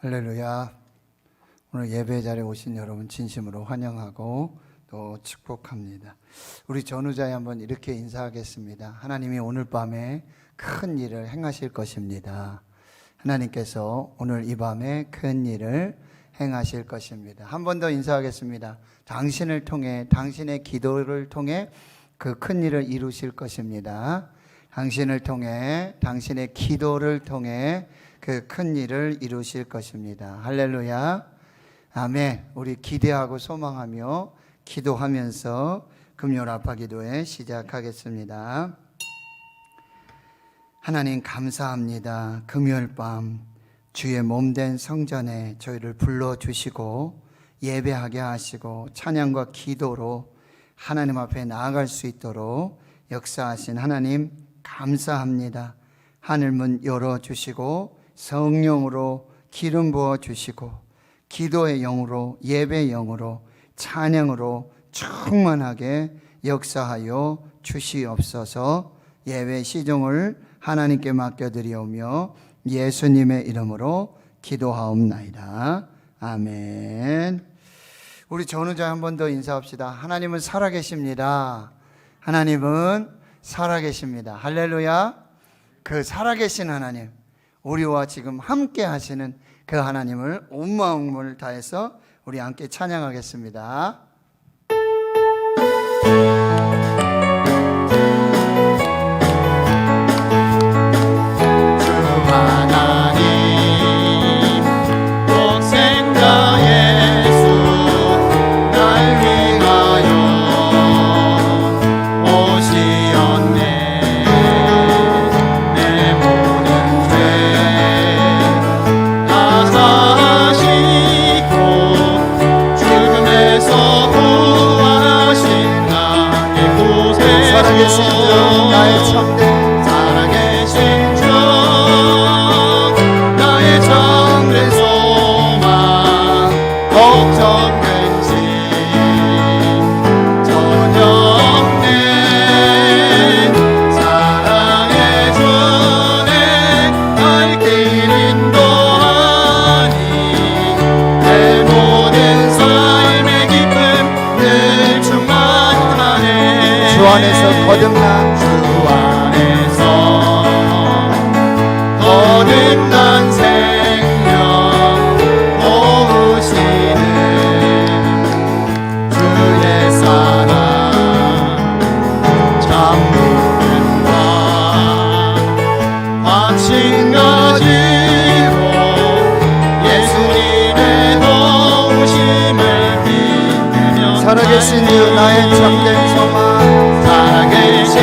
할렐루야. 오늘 예배 자리에 오신 여러분 진심으로 환영하고 또 축복합니다. 우리 전우자에 한번 이렇게 인사하겠습니다. 하나님이 오늘 밤에 큰 일을 행하실 것입니다. 하나님께서 오늘 이 밤에 큰 일을 행하실 것입니다. 한 번 더 인사하겠습니다. 당신을 통해, 당신의 기도를 통해 그 큰 일을 이루실 것입니다. 당신을 통해, 당신의 기도를 통해 그 큰 일을 이루실 것입니다. 할렐루야. 아멘. 우리 기대하고 소망하며 기도하면서 금요일 아빠 기도회 시작하겠습니다. 하나님 감사합니다. 금요일 밤 주의 몸된 성전에 저희를 불러주시고 예배하게 하시고 찬양과 기도로 하나님 앞에 나아갈 수 있도록 역사하신 하나님 감사합니다. 하늘문 열어주시고 성령으로 기름 부어주시고 기도의 영으로 예배의 영으로 찬양으로 충만하게 역사하여 주시옵소서. 예배 시종을 하나님께 맡겨드리오며 예수님의 이름으로 기도하옵나이다. 아멘. 우리 전우자 한 번 더 인사합시다. 하나님은 살아계십니다. 하나님은 살아계십니다. 할렐루야. 그 살아계신 하나님, 우리와 지금 함께 하시는 그 하나님을 온 마음을 다해서 우리 함께 찬양하겠습니다. 거듭난 생명 모으시는 주의 사랑 참 믿음과 확신 가지고 예수님의 도우심을 믿으며 살아계신 주 나의 참된 소망, 살아계신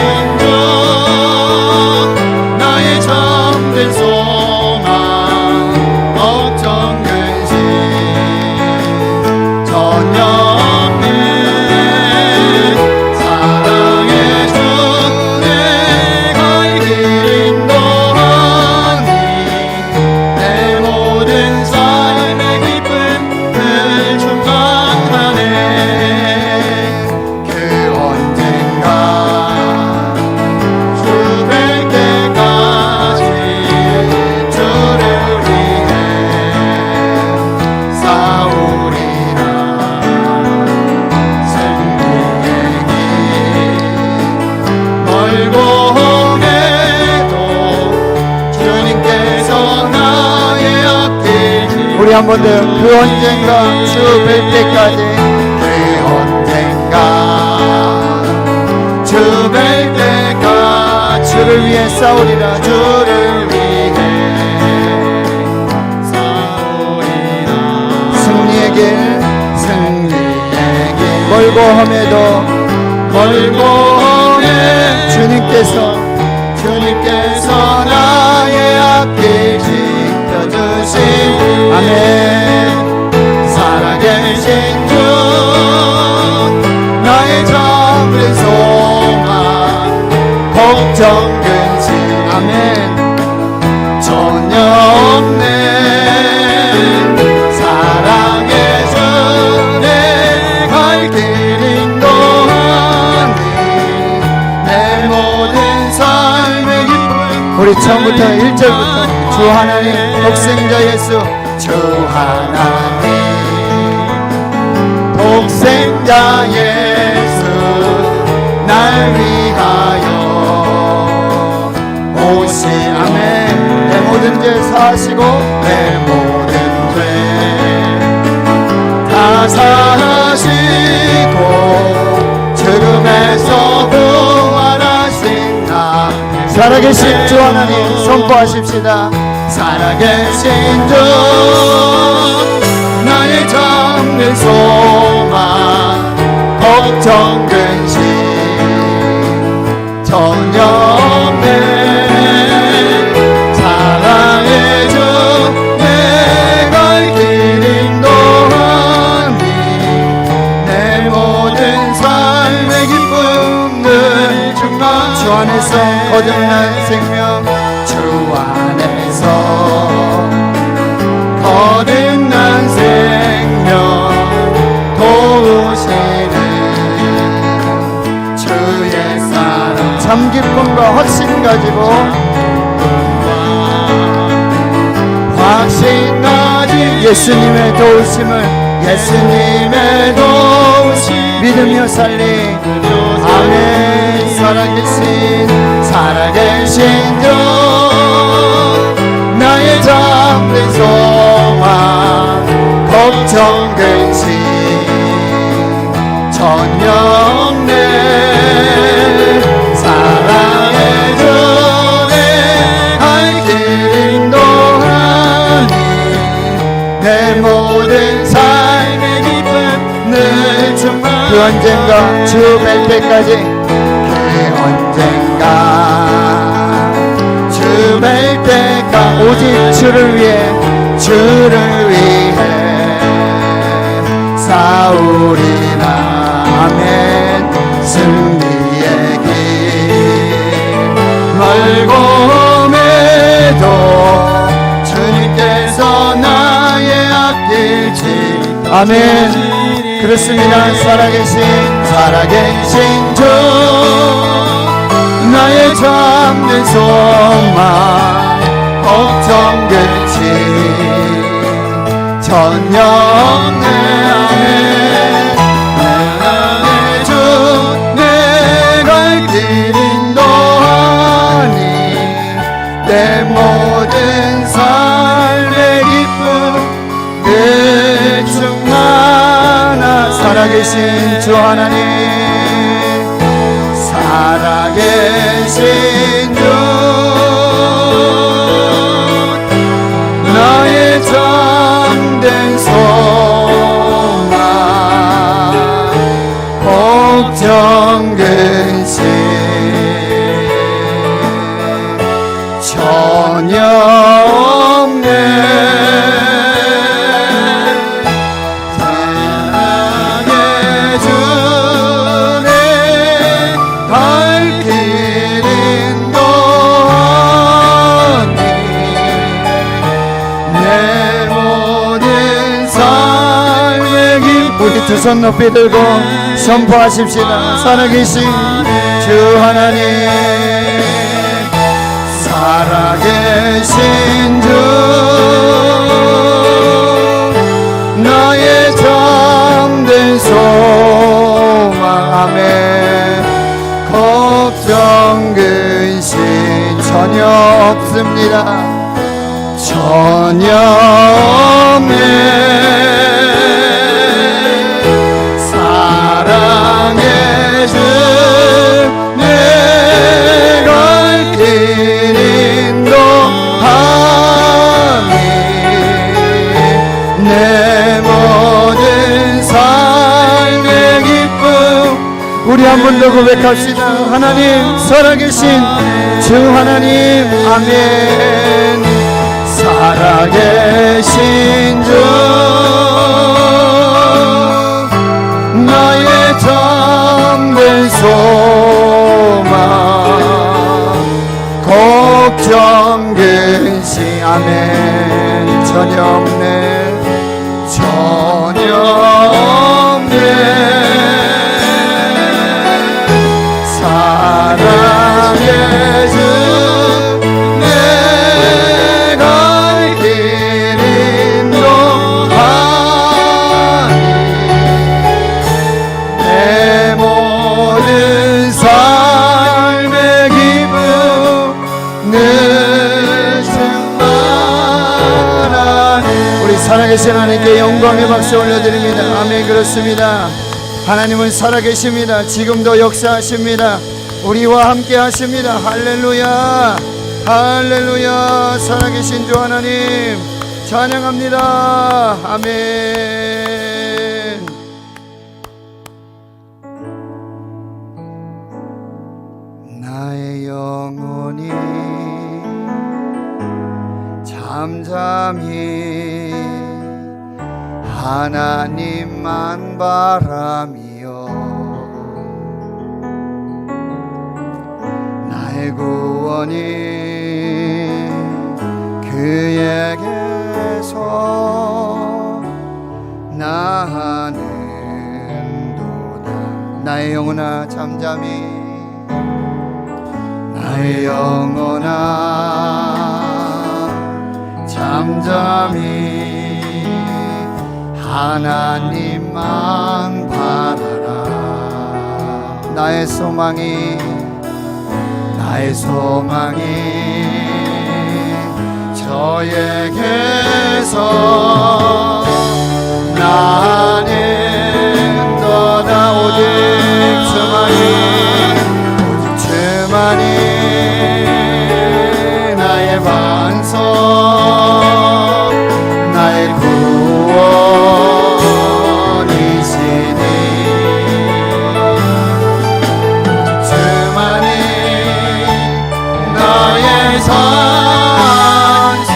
나의 참된 소망 걱정 근심 전혀 없는 사랑의 주 내가 길 인도하니 내 모든 삶의 기쁨을 충만하네. 그 언젠가 우리 한 번 더 그 언젠가 주 뵐 때까지 그 언젠가 주 뵐 때까지 주를 위해 싸우리라 주를 위해 싸우리라. 승리의 길 승리의 길 멀고 험해도 멀고 험해 주님께서 나의 앞길 지켜주신 아멘. 살아계신 주 나의 참된 소망 걱정 근심 아멘. 전혀 없네. 사랑의 주 내 갈 길 인도하니 내 모든 삶의 기쁨. 우리 처음부터 1절부터 주 하나님 독생자 예수 주 하나님 독생자 예수 날 위하여 오시 아멘 내 모든 죄 사하시고 내 모든 죄 다 사하시고 죽음에서 부활하신 나 살아계신 주 하나님 선포하십시다 살아계신 주 나의 참된 소망 걱정 근심 전혀 없네 사랑의 주 내 갈 길 인도하니 내 모든 삶의 기쁨 늘 충만 주 안에서 거듭난 생명 주 안에서 거듭난 생명 도우시는 주의 사랑 참 기쁨과 확신 가지고 확신 가지고 예수님의 도우심을 예수님의 도우심 믿으며 살리 아멘 살아계신 주 나의 잠든 소망 걱정 근심 전혀 없네 사랑의 주 내 갈 길 인도하니 내 모든 삶의 기쁨 늘 충만 그 언젠가 주 뵐 때까지 그 언젠가 주 뵐 때가 오직 주를 위해 싸우리라 아멘 승리의 길 멀고 험해도 주님께서 나의 앞길 지 아멘 그렇습니다 살아계신 주 나의 참된 소망 걱정 근심 전혀 없네 아멘 나의 주 내 갈 길 인도하니 내 모든 삶의 기쁨 늘 충만하 살아계신 주 하나님 살아계신 주 나의 참된 소망 걱정 근심 전혀 없네 사랑의 주 내 갈 길 인도하니 내 모든 삶의 기쁨 우리 두 손 높이 들고 선포하십시다 살아계신 주 하나님 살아계신 주 나의 참된 소망 아멘 걱정 근심 전혀 없습니다 전혀 없네 사랑의 주 내 갈 길 인도하니 내 모든 삶의 기쁨 우리 한 번 더 고백합시다 하나님 살아계신 주 하나님 아멘 살아계신 주 나의 참된 소망 걱정 근심 아멘 전혀 없네 전혀 없네 사랑의 주 내 갈 길 인도 늦은 말하네. 우리 살아계신 하나님께 영광의 박수 올려드립니다. 아멘. 그렇습니다. 하나님은 살아계십니다. 지금도 역사하십니다. 우리와 함께 하십니다. 할렐루야, 할렐루야. 살아계신 주 하나님 찬양합니다. 아멘. 나의 영혼이 잠잠히 하나님만 바라며 나의 구원이 그에게서 나는도다. 나의 영혼아 잠잠히, 나의 영혼아 잠잠히 하나님만 바라라. 나의 소망이 저에게서 나는도다. 오직 주만이 나의 반석, 나의 구원이시니 주만이 나의 산성,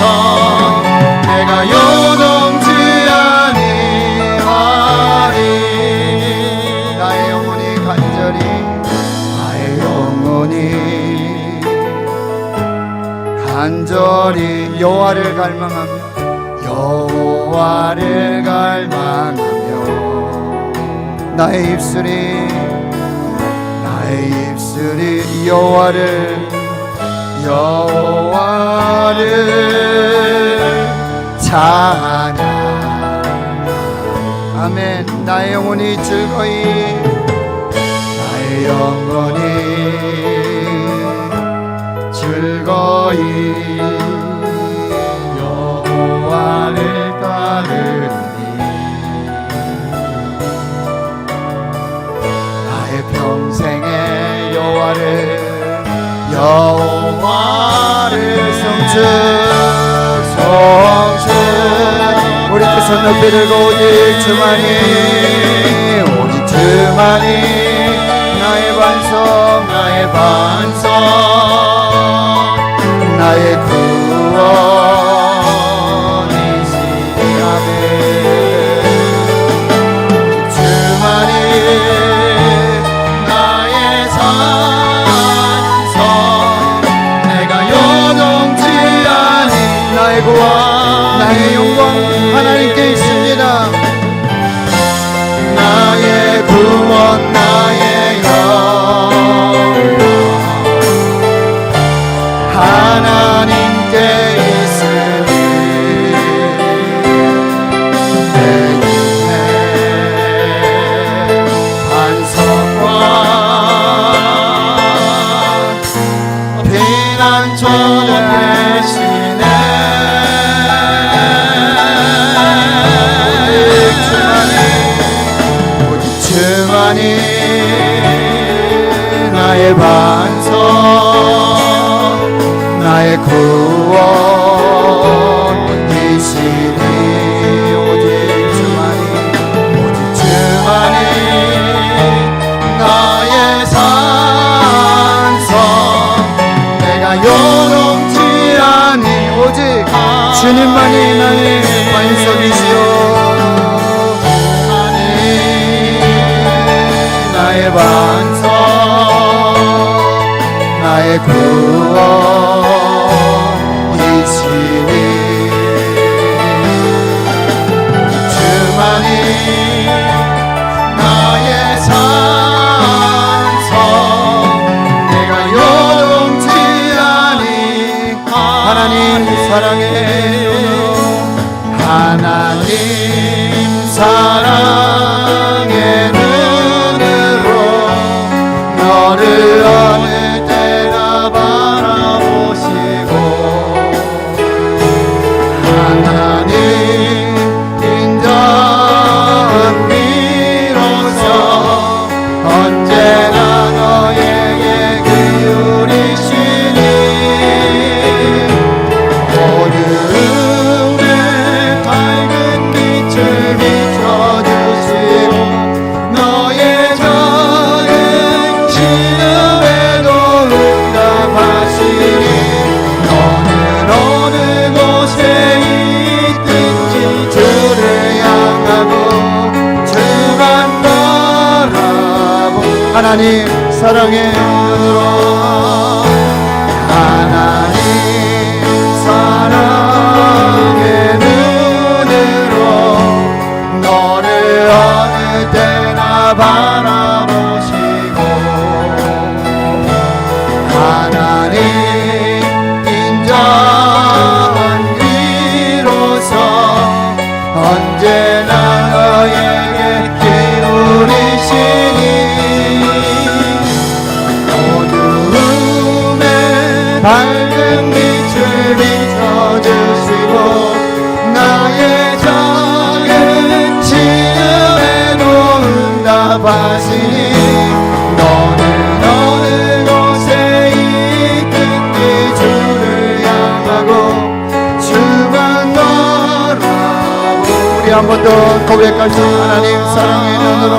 내가 요동치 아니하리. 나의 영혼이 간절히, 나의 영혼이 간절히 여호와를 갈망하며 나의 입술이 여호와를 찬양. 아멘. 나의 영혼이 즐거이, 나의 영혼이 즐거이 여호와를 따르니 나의 평생에 여호와를 성축 우리 두 손 높이 들고 오직 주만이 나의 반석, 나의 구원이시니. 아멘. 주만이 나의 산성, 내가 요동치 아니. 나의 구원, 나의 영광 하나님께 있습니다. 나의 구원, 나의 영광 하나님께 있으니 내 인생 반석과 피난처 되시네. 오직 주만이 나의 반석, 나의 구원이시니. 오직 주만이 나의 산성, 내가 요동치 아니. 오직 주님만이 나의 반석이시오. 나의 반석, 나의 구원이시니 주만이 나의 산성, 내가 요동치 아니. 하나님 사랑해요. 하나님 사랑의 눈으로 너를 어느 때나 바라보시 하나님 사랑의 눈으로 하나님 사랑의 눈으로 너를 어느 때나 바라보시고 하나님 인자한 귀로서 언제나 너에게 기울이시니 어두움에 밝은 빛을 비춰주시고 나의 작은 지음에도 응답하시니 너는 어느 곳에 있든지 주를 향하고 주만 바라보고 우리 한 번 더 고백할 수 하나님 사랑의 눈으로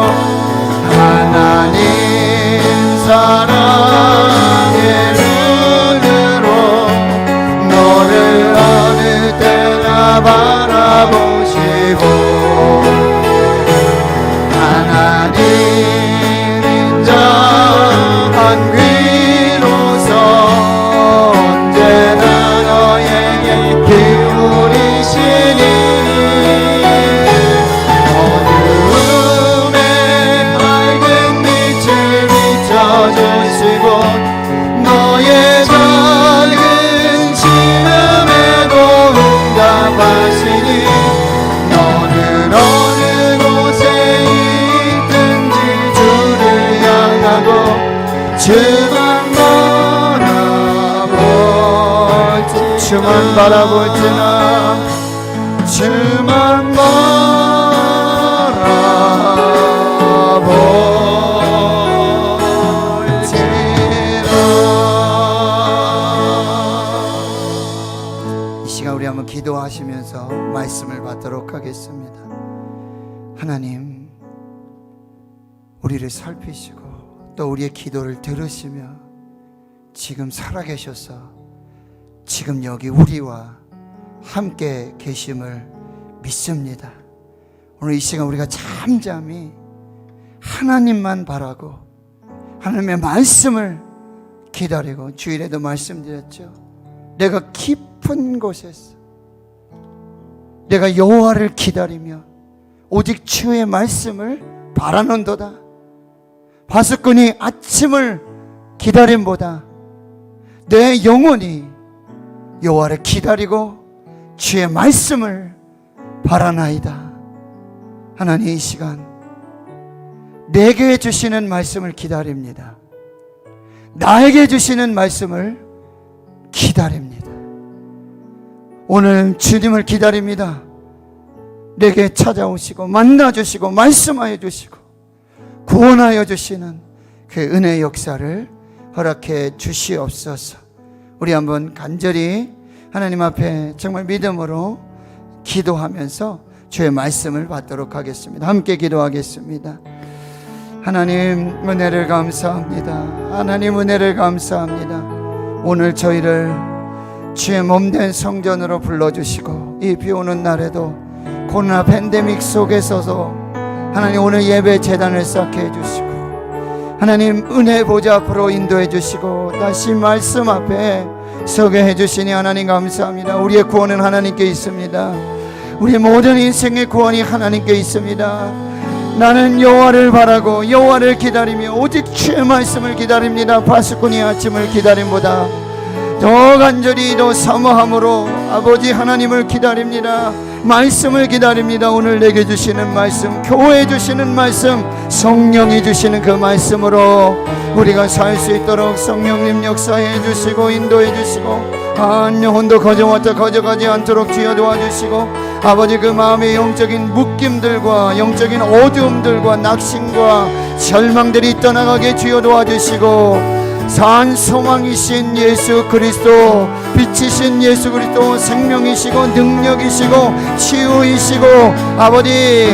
하나님 사랑의 눈으로 너를 어느 때나 바라보시고 하나님 인자한 귀로서 언제나 너에게 기울이시니 어두움에 밝은 빛을 비춰주시고 너의 작은 시름에도 응답하시니 너는 어느 곳에 있든지 주를 향하고 주만 바라볼지나 주만 바라볼지나. 이 시간 우리 한번 기도하시면서 말씀을 받도록 하겠습니다. 하나님, 우리를 살피시고 또 우리의 기도를 들으시며 지금 살아계셔서 지금 여기 우리와 함께 계심을 믿습니다. 오늘 이 시간 우리가 잠잠히 하나님만 바라고 하나님의 말씀을 기다리고, 주일에도 말씀드렸죠. 내가 깊은 곳에서 내가 여호와를 기다리며 오직 주의 말씀을 바라는도다. 바스꾼이 아침을 기다림보다 내 영혼이 여호와를 기다리고 주의 말씀을 바라나이다. 하나님, 이 시간 내게 주시는 말씀을 기다립니다. 나에게 주시는 말씀을 기다립니다. 오늘 주님을 기다립니다. 내게 찾아오시고 만나주시고 말씀하여 주시고 구원하여 주시는 그 은혜의 역사를 허락해 주시옵소서. 우리 한번 간절히 하나님 앞에 정말 믿음으로 기도하면서 주의 말씀을 받도록 하겠습니다. 함께 기도하겠습니다. 하나님, 은혜를 감사합니다. 하나님, 은혜를 감사합니다. 오늘 저희를 주의 몸된 성전으로 불러주시고 이 비오는 날에도 코로나 팬데믹 속에서도 하나님 오늘 예배 재단을 쌓게 해주시고 하나님 은혜 보좌 앞으로 인도해 주시고 다시 말씀 앞에 서게 해주시니 하나님 감사합니다. 우리의 구원은 하나님께 있습니다. 우리의 모든 인생의 구원이 하나님께 있습니다. 나는 여호와를 바라고 여호와를 기다리며 오직 주의 말씀을 기다립니다. 바스꾼이 아침을 기다림보다 더 간절히 더 사모함으로 아버지 하나님을 기다립니다. 말씀을 기다립니다. 오늘 내게 주시는 말씀, 교회에 주시는 말씀, 성령이 주시는 그 말씀으로 우리가 살 수 있도록 성령님 역사해 주시고 인도해 주시고 한 영혼도 거저가지 않도록 주여 도와주시고 아버지 그 마음의 영적인 묶임들과 영적인 어두움들과 낙심과 절망들이 떠나가게 주여 도와주시고 산 소망이신 예수 그리스도, 빛이신 예수 그리스도, 생명이시고 능력이시고 치유이시고 아버지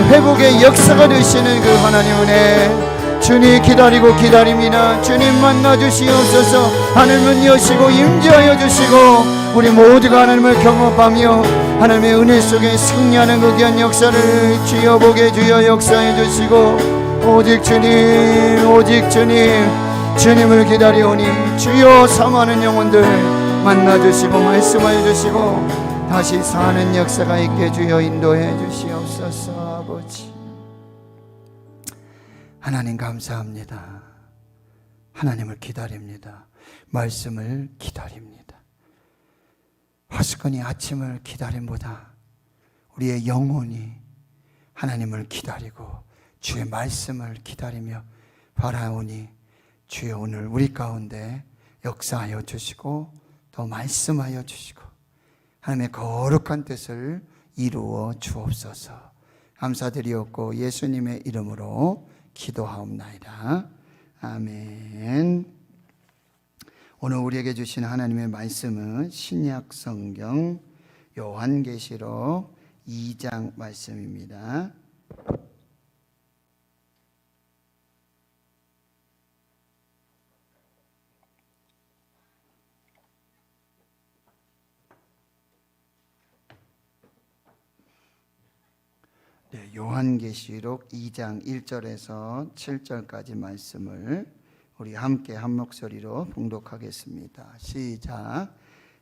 회복의 역사가 되시는 그 하나님 은혜 주님 기다리고 기다립니다. 주님 만나 주시옵소서. 하늘문 여시고 임재하여 주시고 우리 모두가 하나님을 경험하며 하나님의 은혜 속에 승리하는 그 귀한 역사를 주여 보게 주여 역사해 주시고 오직 주님, 오직 주님, 주님을 기다리오니 주여 사모하는 영혼들 만나주시고 말씀하여 주시고 다시 사는 역사가 있게 주여 인도해 주시옵소서. 아버지 하나님 감사합니다. 하나님을 기다립니다. 말씀을 기다립니다. 화수건이 아침을 기다림보다 우리의 영혼이 하나님을 기다리고 주의 말씀을 기다리며 바라오니 주여 오늘 우리 가운데 역사하여 주시고 또 말씀하여 주시고 하나님의 거룩한 뜻을 이루어 주옵소서. 감사드리옵고 예수님의 이름으로 기도하옵나이다. 아멘. 오늘 우리에게 주신 하나님의 말씀은 신약 성경 요한계시록 2장 말씀입니다. 네, 요한계시록 2장 1절에서 7절까지 말씀을 우리 함께 한 목소리로 봉독하겠습니다. 시작.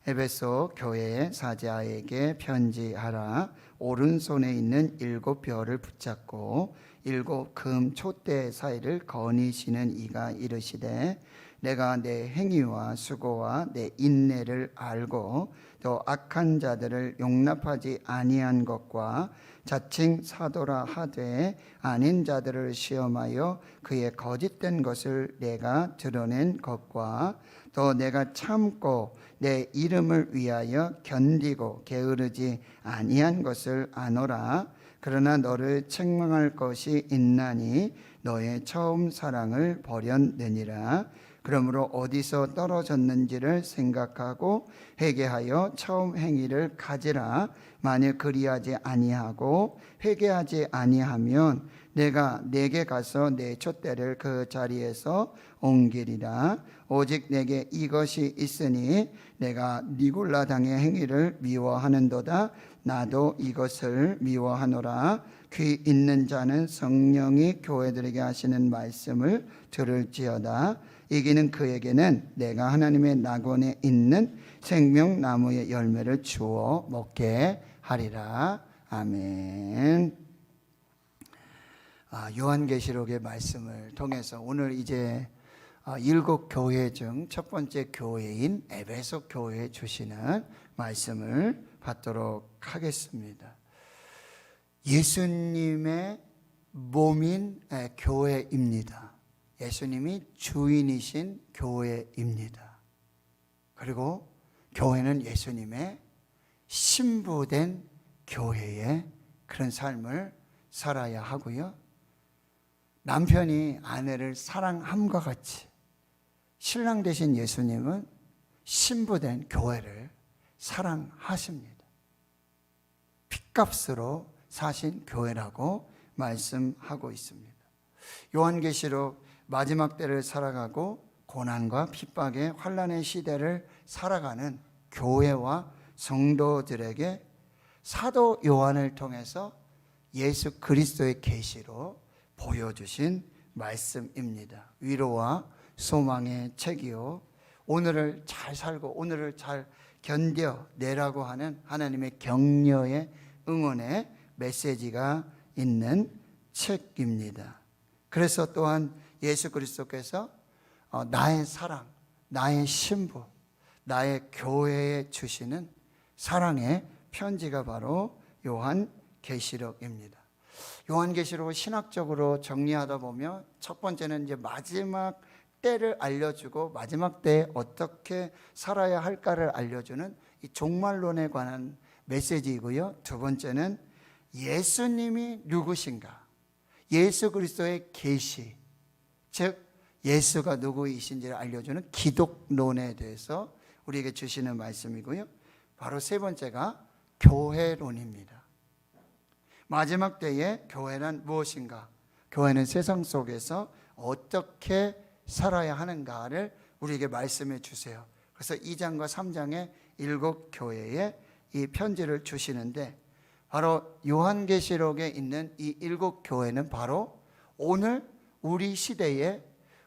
에베소 교회의 사자에게 편지하라. 오른손에 있는 7별을 붙잡고 7 금 촛대 사이를 거니시는 이가 이르시되 내가 내 행위와 수고와 내 인내를 알고 또 악한 자들을 용납하지 아니한 것과 자칭 사도라 하되 아닌 자들을 시험하여 그의 거짓된 것을 내가 드러낸 것과 또 내가 참고 내 이름을 위하여 견디고 게으르지 아니한 것을 아노라. 그러나 너를 책망할 것이 있나니 너의 처음 사랑을 버렸느니라. 그러므로 어디서 떨어졌는지를 생각하고 회개하여 처음 행위를 가지라. 만일 그리하지 아니하고 회개하지 아니하면 내가 내게 가서 내 촛대를 그 자리에서 옮기리라. 오직 내게 이것이 있으니 내가 니골라 당의 행위를 미워하는도다. 나도 이것을 미워하노라. 귀 있는 자는 성령이 교회들에게 하시는 말씀을 들을지어다. 이기는 그에게는 내가 하나님의 낙원에 있는 생명나무의 열매를 주어 먹게 하리라. 아멘. 요한계시록의 말씀을 통해서 오늘 이제 7 교회 중 첫 번째 교회인 에베소 교회에 주시는 말씀을 받도록 하겠습니다. 예수님의 몸인 교회입니다. 예수님이 주인이신 교회입니다. 그리고 교회는 예수님의 신부된 교회의 그런 삶을 살아야 하고요. 남편이 아내를 사랑함과 같이 신랑 되신 예수님은 신부된 교회를 사랑하십니다. 핏값으로 사신 교회라고 말씀하고 있습니다. 요한계시록 마지막 때를 살아가고 고난과 핍박의 환난의 시대를 살아가는 교회와 성도들에게 사도 요한을 통해서 예수 그리스도의 계시로 보여주신 말씀입니다. 위로와 소망의 책이요, 오늘을 잘 살고 오늘을 잘 견뎌내라고 하는 하나님의 격려의 응원의 메시지가 있는 책입니다. 그래서 또한 예수 그리스도께서 나의 사랑, 나의 신부, 나의 교회에 주시는 사랑의 편지가 바로 요한계시록입니다. 요한계시록을 신학적으로 정리하다 보면 첫 번째는 이제 마지막 때를 알려주고 마지막 때에 어떻게 살아야 할까를 알려주는 이 종말론에 관한 메시지이고요. 두 번째는 예수님이 누구신가, 예수 그리스도의 계시, 즉 예수가 누구이신지를 알려주는 기독론에 대해서 우리에게 주시는 말씀이고요. 바로 세 번째가 교회론입니다. 마지막 때에 교회는 무엇인가? 교회는 세상 속에서 어떻게 살아야 하는가를 우리에게 말씀해 주세요. 그래서 2장과 3장에 7 교회에 이 편지를 주시는데 바로 요한계시록에 있는 이 7 교회는 바로 오늘 우리 시대에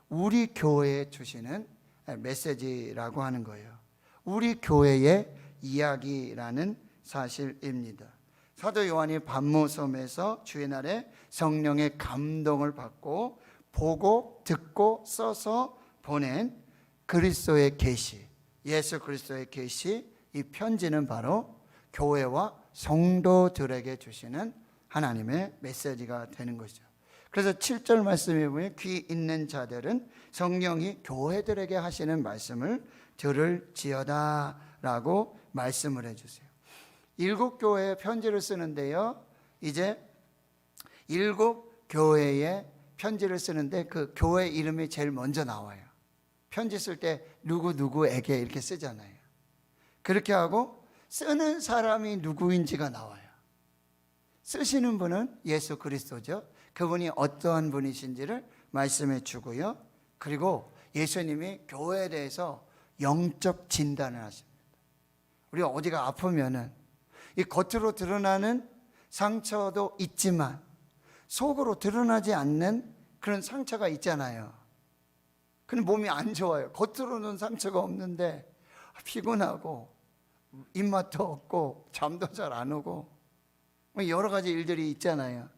우리 교회에 주시는 메시지라고 하는 거예요. 우리 교회의 이야기라는 사실입니다. 사도 요한이 반모섬에서 주의 날에 성령의 감동을 받고 보고 듣고 써서 보낸 그리스도의 계시, 예수 그리스도의 계시, 이 편지는 바로 교회와 성도들에게 주시는 하나님의 메시지가 되는 것이죠. 그래서 7절 말씀에 보면 귀 있는 자들은 성령이 교회들에게 하시는 말씀을 들을지어다 라고 말씀을 해주세요. 7교회에 편지를 쓰는데요, 이제 7교회에 편지를 쓰는데 그 교회 이름이 제일 먼저 나와요. 편지 쓸 때 누구누구에게 이렇게 쓰잖아요. 그렇게 하고 쓰는 사람이 누구인지가 나와요. 쓰시는 분은 예수 그리스도죠. 그분이 어떠한 분이신지를 말씀해 주고요. 그리고 예수님이 교회에 대해서 영적 진단을 하십니다. 우리가 어디가 아프면은 이 겉으로 드러나는 상처도 있지만 속으로 드러나지 않는 그런 상처가 있잖아요. 근데 몸이 안 좋아요. 겉으로는 상처가 없는데 피곤하고 입맛도 없고 잠도 잘 안 오고 여러 가지 일들이 있잖아요.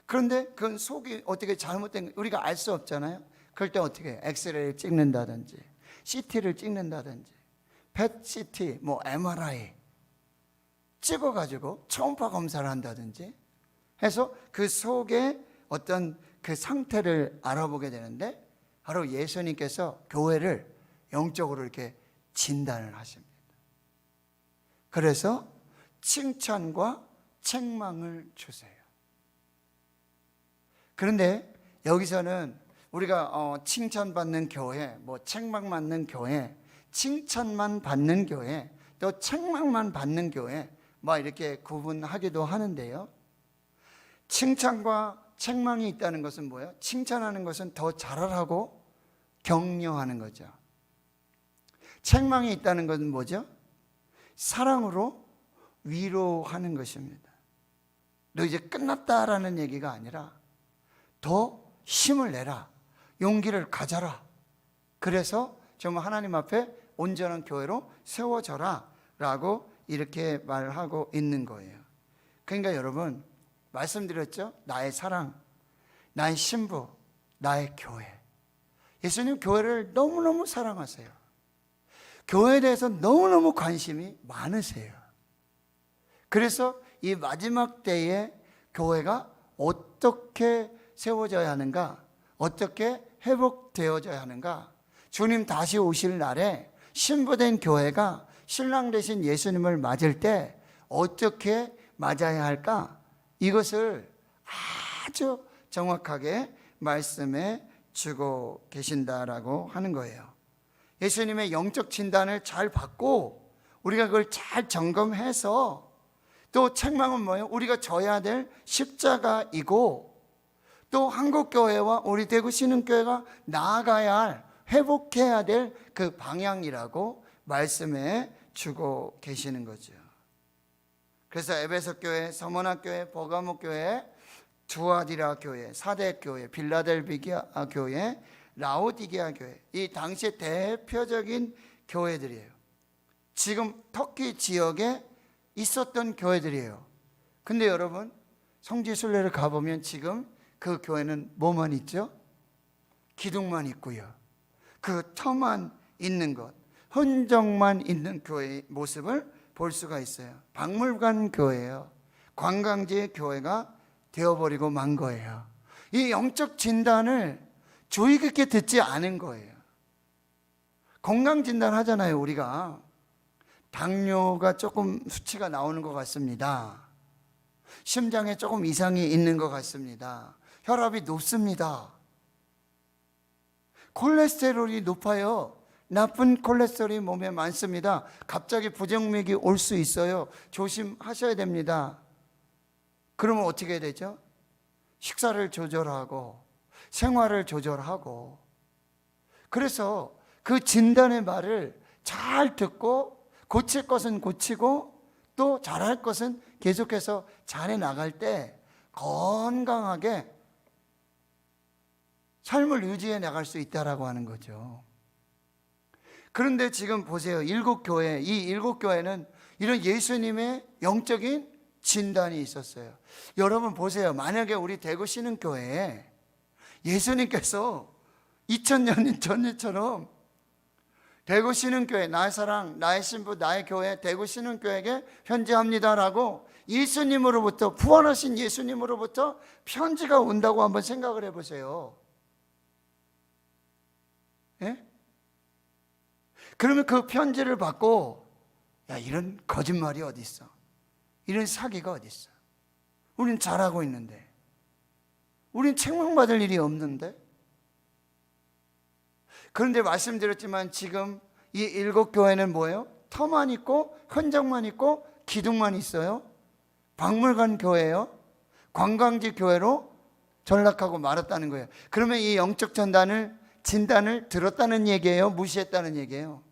그런데 그 속이 어떻게 잘못된 우리가 알 수 없잖아요. 그럴 때 어떻게 해요? 엑스레이를 찍는다든지 CT를 찍는다든지 펫CT, MRI 찍어가지고 초음파 검사를 한다든지 해서 그 속에 어떤 그 상태를 알아보게 되는데 바로 예수님께서 교회를 영적으로 이렇게 진단을 하십니다. 그래서 칭찬과 책망을 주세요. 그런데 여기서는 우리가 칭찬받는 교회, 책망받는 교회, 칭찬만 받는 교회, 또 책망만 받는 교회 이렇게 구분하기도 하는데요. 칭찬과 책망이 있다는 것은 뭐예요? 칭찬하는 것은 더 잘하라고 격려하는 거죠. 책망이 있다는 것은 뭐죠? 사랑으로 위로하는 것입니다. 너 이제 끝났다라는 얘기가 아니라 더 힘을 내라, 용기를 가져라. 그래서 정말 하나님 앞에 온전한 교회로 세워져라 라고 이렇게 말하고 있는 거예요. 그러니까 여러분, 말씀드렸죠? 나의 사랑, 나의 신부, 나의 교회. 예수님 교회를 너무너무 사랑하세요. 교회에 대해서 너무너무 관심이 많으세요. 그래서 이 마지막 때에 교회가 어떻게 세워져야 하는가, 어떻게 회복되어져야 하는가, 주님 다시 오실 날에 신부된 교회가 신랑 되신 예수님을 맞을 때 어떻게 맞아야 할까, 이것을 아주 정확하게 말씀해 주고 계신다라고 하는 거예요. 예수님의 영적 진단을 잘 받고 우리가 그걸 잘 점검해서, 또 책망은 뭐예요? 우리가 져야 될 십자가이고, 또 한국교회와 우리 대구 신흥교회가 나아가야 할, 회복해야 될 그 방향이라고 말씀해 주고 계시는 거죠. 그래서 에베소 교회, 서머나 교회, 버가모 교회, 두아디라 교회, 사대 교회, 빌라델비아 교회, 라오디게아 교회, 이 당시의 대표적인 교회들이에요. 지금 터키 지역에 있었던 교회들이에요. 근데 여러분, 성지순례를 가보면 지금 그 교회는 뭐만 있죠? 기둥만 있고요. 그 터만 있는 것, 흔적만 있는 교회의 모습을 볼 수가 있어요. 박물관 교회예요. 관광지의 교회가 되어버리고 만 거예요. 이 영적 진단을 주의 깊게 듣지 않은 거예요. 건강 진단 하잖아요. 우리가 당뇨가 조금 수치가 나오는 것 같습니다. 심장에 조금 이상이 있는 것 같습니다. 혈압이 높습니다. 콜레스테롤이 높아요. 나쁜 콜레스테롤이 몸에 많습니다. 갑자기 부정맥이 올 수 있어요. 조심하셔야 됩니다. 그러면 어떻게 해야 되죠? 식사를 조절하고 생활을 조절하고, 그래서 그 진단의 말을 잘 듣고 고칠 것은 고치고 또 잘할 것은 계속해서 잘해 나갈 때 건강하게 삶을 유지해 나갈 수 있다라고 하는 거죠. 그런데 지금 보세요. 일곱 교회, 이 일곱 교회는 이런 예수님의 영적인 진단이 있었어요. 여러분 보세요. 만약에 우리 대구 신흥교회에 예수님께서 2000년 전일처럼 대구 신흥교회, 나의 사랑, 나의 신부, 나의 교회, 대구 신흥교회에게 편지합니다라고 예수님으로부터, 부활하신 예수님으로부터 편지가 온다고 한번 생각을 해보세요. 예? 그러면 그 편지를 받고, 야, 이런 거짓말이 어디 있어? 이런 사기가 어디 있어? 우린 잘하고 있는데, 우린 책망받을 일이 없는데. 그런데 말씀드렸지만 지금 이 일곱 교회는 뭐예요? 터만 있고 흔적만 있고 기둥만 있어요. 박물관 교회예요. 관광지 교회로 전락하고 말았다는 거예요. 그러면 이 영적 진단을 들었다는 얘기예요? 무시했다는 얘기예요?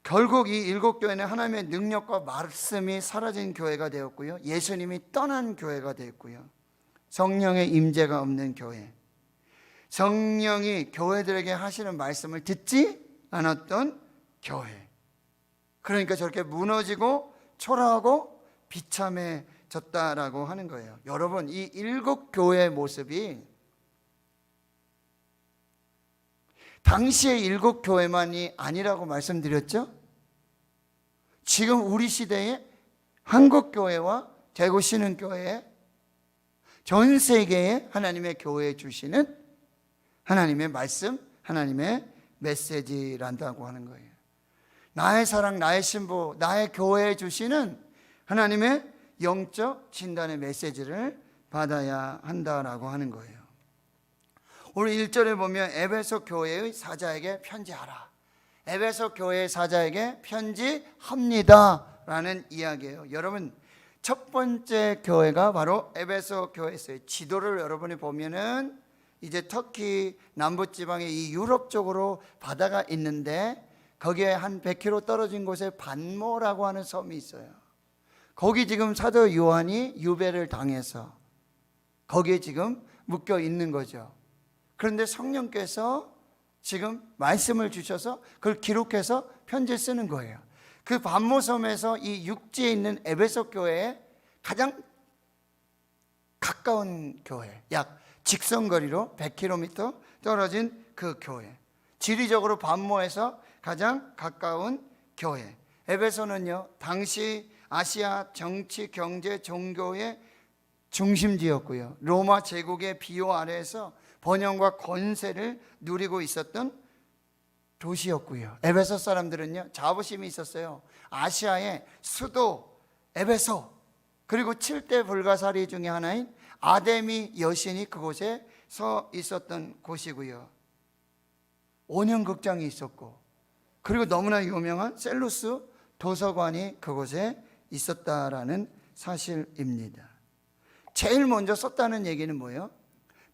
결국 이 일곱 교회는 하나님의 능력과 말씀이 사라진 교회가 되었고요. 예수님이 떠난 교회가 되었고요. 성령의 임재가 없는 교회, 성령이 교회들에게 하시는 말씀을 듣지 않았던 교회. 그러니까 저렇게 무너지고 초라하고 비참해졌다라고 하는 거예요. 여러분, 이 일곱 교회의 모습이 당시의 일곱 교회만이 아니라고 말씀드렸죠? 지금 우리 시대의 한국교회와 대구 신흥교회, 전 세계에 하나님의 교회에 주시는 하나님의 말씀, 하나님의 메시지란다고 하는 거예요. 나의 사랑, 나의 신부, 나의 교회에 주시는 하나님의 영적 진단의 메시지를 받아야 한다라고 하는 거예요. 오늘 1절에 보면 에베소 교회의 사자에게 편지하라. 에베소 교회의 사자에게 편지합니다 라는 이야기예요. 여러분, 첫 번째 교회가 바로 에베소 교회였어요. 지도를 여러분이 보면은 이제 터키 남부지방의 이 유럽 쪽으로 바다가 있는데 거기에 한 100km 떨어진 곳에 반모라고 하는 섬이 있어요. 거기 지금 사도 요한이 유배를 당해서 거기에 지금 묶여 있는 거죠. 그런데 성령께서 지금 말씀을 주셔서 그걸 기록해서 편지를 쓰는 거예요. 그 반모섬에서 이 육지에 있는 에베소 교회에 가장 가까운 교회, 약 직선거리로 100km 떨어진 그 교회, 지리적으로 반모에서 가장 가까운 교회. 에베소는요, 당시 아시아 정치, 경제, 종교의 중심지였고요, 로마 제국의 비호 아래에서 번영과 권세를 누리고 있었던 도시였고요. 에베소 사람들은요, 자부심이 있었어요. 아시아의 수도 에베소, 그리고 7대 불가사리 중에 하나인 아데미 여신이 그곳에 서 있었던 곳이고요. 온현극장이 있었고, 그리고 너무나 유명한 셀루스 도서관이 그곳에 있었다라는 사실입니다. 제일 먼저 썼다는 얘기는 뭐예요?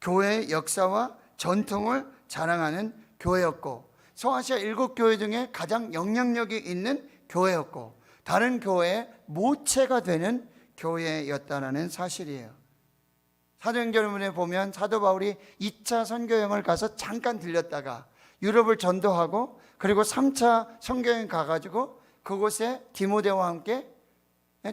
교회의 역사와 전통을 자랑하는 교회였고, 서아시아 7교회 중에 가장 영향력이 있는 교회였고, 다른 교회의 모체가 되는 교회였다는 사실이에요. 사도행전에 보면 사도 바울이 2차 선교여행을 가서 잠깐 들렸다가 유럽을 전도하고, 그리고 3차 선교여행 가가지고 그곳에 디모데와 함께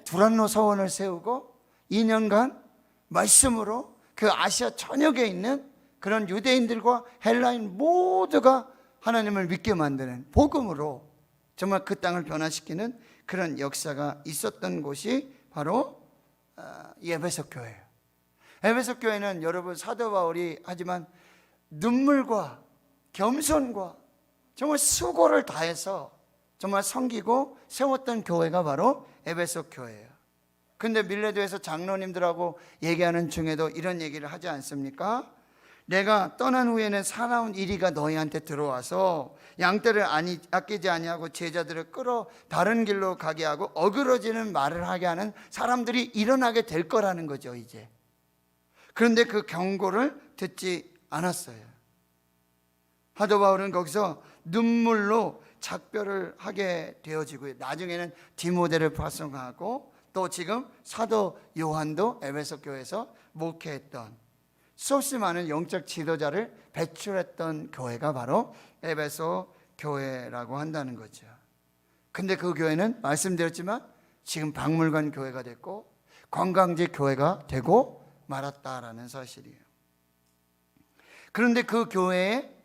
두란노 서원을 세우고 2년간 말씀으로 그 아시아 전역에 있는 그런 유대인들과 헬라인 모두가 하나님을 믿게 만드는 복음으로 정말 그 땅을 변화시키는 그런 역사가 있었던 곳이 바로 이 에베소 교회예요. 에베소 교회는 여러분, 사도 바울이 하지만 눈물과 겸손과 정말 수고를 다해서 정말 섬기고 세웠던 교회가 바로 에베소 교회예요. 근데 밀레도에서 장로님들하고 얘기하는 중에도 이런 얘기를 하지 않습니까? 내가 떠난 후에는 사나운 이리가 너희한테 들어와서 양떼를 아끼지 아니하고 제자들을 끌어 다른 길로 가게 하고 어그러지는 말을 하게 하는 사람들이 일어나게 될 거라는 거죠, 이제. 그런데 그 경고를 듣지 않았어요. 사도 바울은 거기서 눈물로 작별을 하게 되어지고요. 나중에는 디모데를 파송하고 또 지금 사도 요한도 에베소 교회에서 목회했던 수없이 많은 영적 지도자를 배출했던 교회가 바로 에베소 교회라고 한다는 거죠. 근데 그 교회는 말씀드렸지만 지금 박물관 교회가 됐고 관광지 교회가 되고 말았다라는 사실이에요. 그런데 그 교회에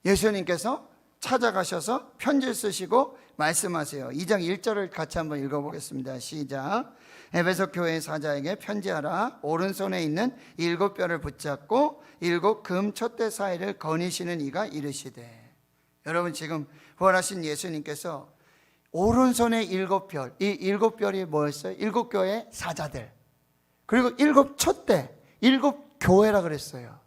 예수님께서 찾아가셔서 편지를 쓰시고 말씀하세요. 2장 1절을 같이 한번 읽어보겠습니다. 시작. 에베소 교회 사자에게 편지하라. 오른손에 있는 7뼈를 붙잡고 7 금 촛대 사이를 거니시는 이가 이르시되. 여러분 지금 부활하신 예수님께서 오른손에 7별, 이 7별이 뭐였어요? 7교회 사자들, 그리고 7 촛대, 7 교회라 그랬어요.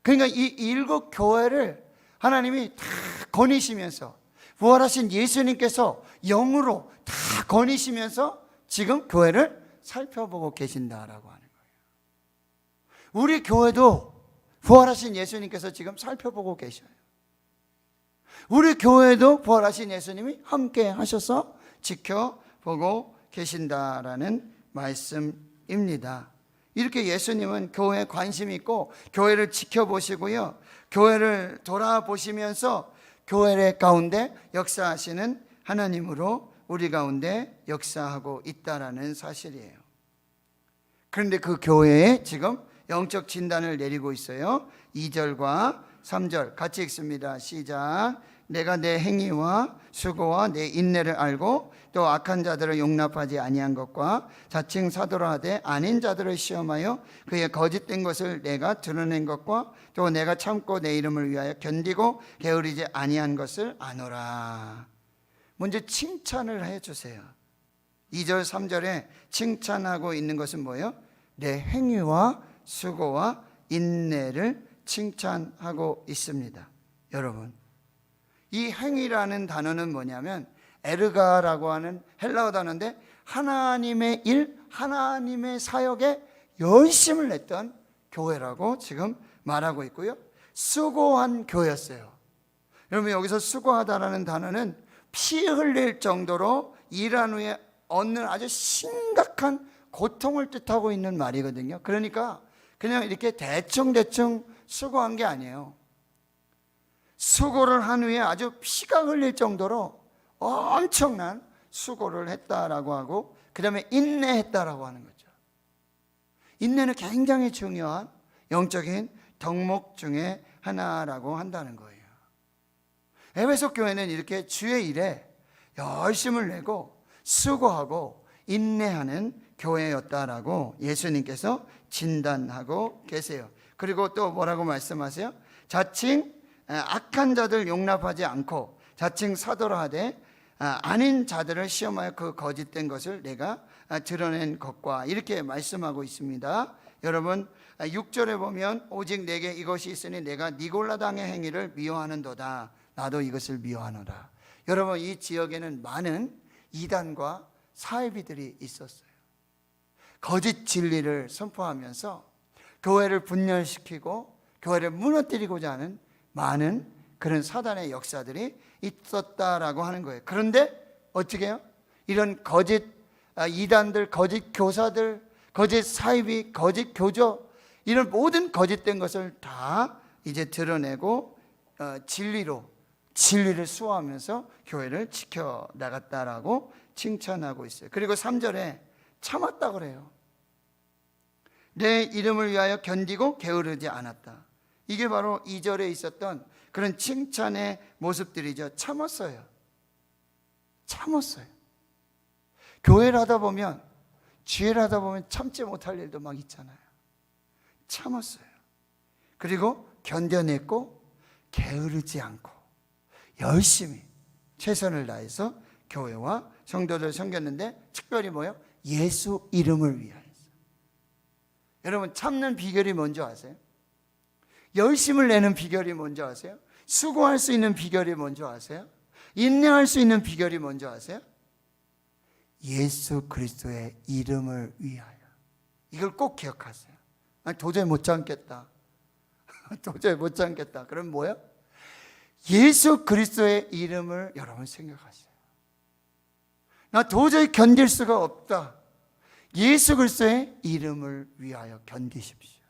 그러니까 이 7 교회를 하나님이 다 거니시면서, 부활하신 예수님께서 영으로 다 거니시면서 지금 교회를 살펴보고 계신다라고 하는 거예요. 우리 교회도 부활하신 예수님께서 지금 살펴보고 계셔요. 우리 교회도 부활하신 예수님이 함께 하셔서 지켜보고 계신다라는 말씀입니다. 이렇게 예수님은 교회에 관심이 있고 교회를 지켜보시고요, 교회를 돌아보시면서 교회 가운데 역사하시는 하나님으로 우리 가운데 역사하고 있다라는 사실이에요. 그런데 그 교회에 지금 영적 진단을 내리고 있어요. 2절과 3절 같이 읽습니다. 시작. 내가 내 행위와 수고와 내 인내를 알고 또 악한 자들을 용납하지 아니한 것과 자칭 사도라 하되 아닌 자들을 시험하여 그의 거짓된 것을 내가 드러낸 것과 또 내가 참고 내 이름을 위하여 견디고 게으르지 아니한 것을 아노라. 먼저 칭찬을 해주세요. 2절 3절에 칭찬하고 있는 것은 뭐예요? 내 행위와 수고와 인내를 칭찬하고 있습니다. 여러분, 이 행위라는 단어는 뭐냐면 에르가라고 하는 헬라어 단어인데 하나님의 일, 하나님의 사역에 열심을 냈던 교회라고 지금 말하고 있고요, 수고한 교회였어요. 여러분, 여기서 수고하다라는 단어는 피 흘릴 정도로 일한 후에 얻는 아주 심각한 고통을 뜻하고 있는 말이거든요. 그러니까 그냥 이렇게 대충 수고한 게 아니에요. 수고를 한 후에 아주 피가 흘릴 정도로 엄청난 수고를 했다라고 하고, 그 다음에 인내했다라고 하는 거죠. 인내는 굉장히 중요한 영적인 덕목 중에 하나라고 한다는 거예요. 에베소 교회는 이렇게 주의 일에 열심을 내고 수고하고 인내하는 교회였다라고 예수님께서 진단하고 계세요. 그리고 또 뭐라고 말씀하세요? 자칭 악한 자들 용납하지 않고 자칭 사도라 하되 아닌 자들을 시험하여 그 거짓된 것을 내가 드러낸 것과 이렇게 말씀하고 있습니다. 여러분, 6절에 보면 오직 내게 이것이 있으니 내가 니골라당의 행위를 미워하는도다. 나도 이것을 미워하노라. 여러분, 이 지역에는 많은 이단과 사이비들이 있었어요. 거짓 진리를 선포하면서 교회를 분열시키고 교회를 무너뜨리고자 하는 많은 그런 사단의 역사들이 있었다라고 하는 거예요. 그런데 어떻게 해요? 이런 거짓 이단들, 거짓 교사들, 거짓 사이비, 거짓 교조, 이런 모든 거짓된 것을 다 이제 드러내고 진리를 수호하면서 교회를 지켜나갔다라고 칭찬하고 있어요. 그리고 3절에 참았다 그래요. 내 이름을 위하여 견디고 게으르지 않았다. 이게 바로 2절에 있었던 그런 칭찬의 모습들이죠. 참았어요. 교회를 하다 보면, 지혜를 하다 보면 참지 못할 일도 막 있잖아요. 참았어요. 그리고 견뎌냈고 게으르지 않고 열심히 최선을 다해서 교회와 성도들 섬겼는데, 특별히 뭐예요? 예수 이름을 위하여. 여러분, 참는 비결이 뭔지 아세요? 열심을 내는 비결이 뭔지 아세요? 수고할 수 있는 비결이 뭔지 아세요? 인내할 수 있는 비결이 뭔지 아세요? 예수 그리스도의 이름을 위하여. 이걸 꼭 기억하세요. 도저히 못 참겠다. 그럼 뭐예요? 예수 그리스도의 이름을 여러분 생각하세요. 나 도저히 견딜 수가 없다. 예수 그리스도의 이름을 위하여 견디십시오.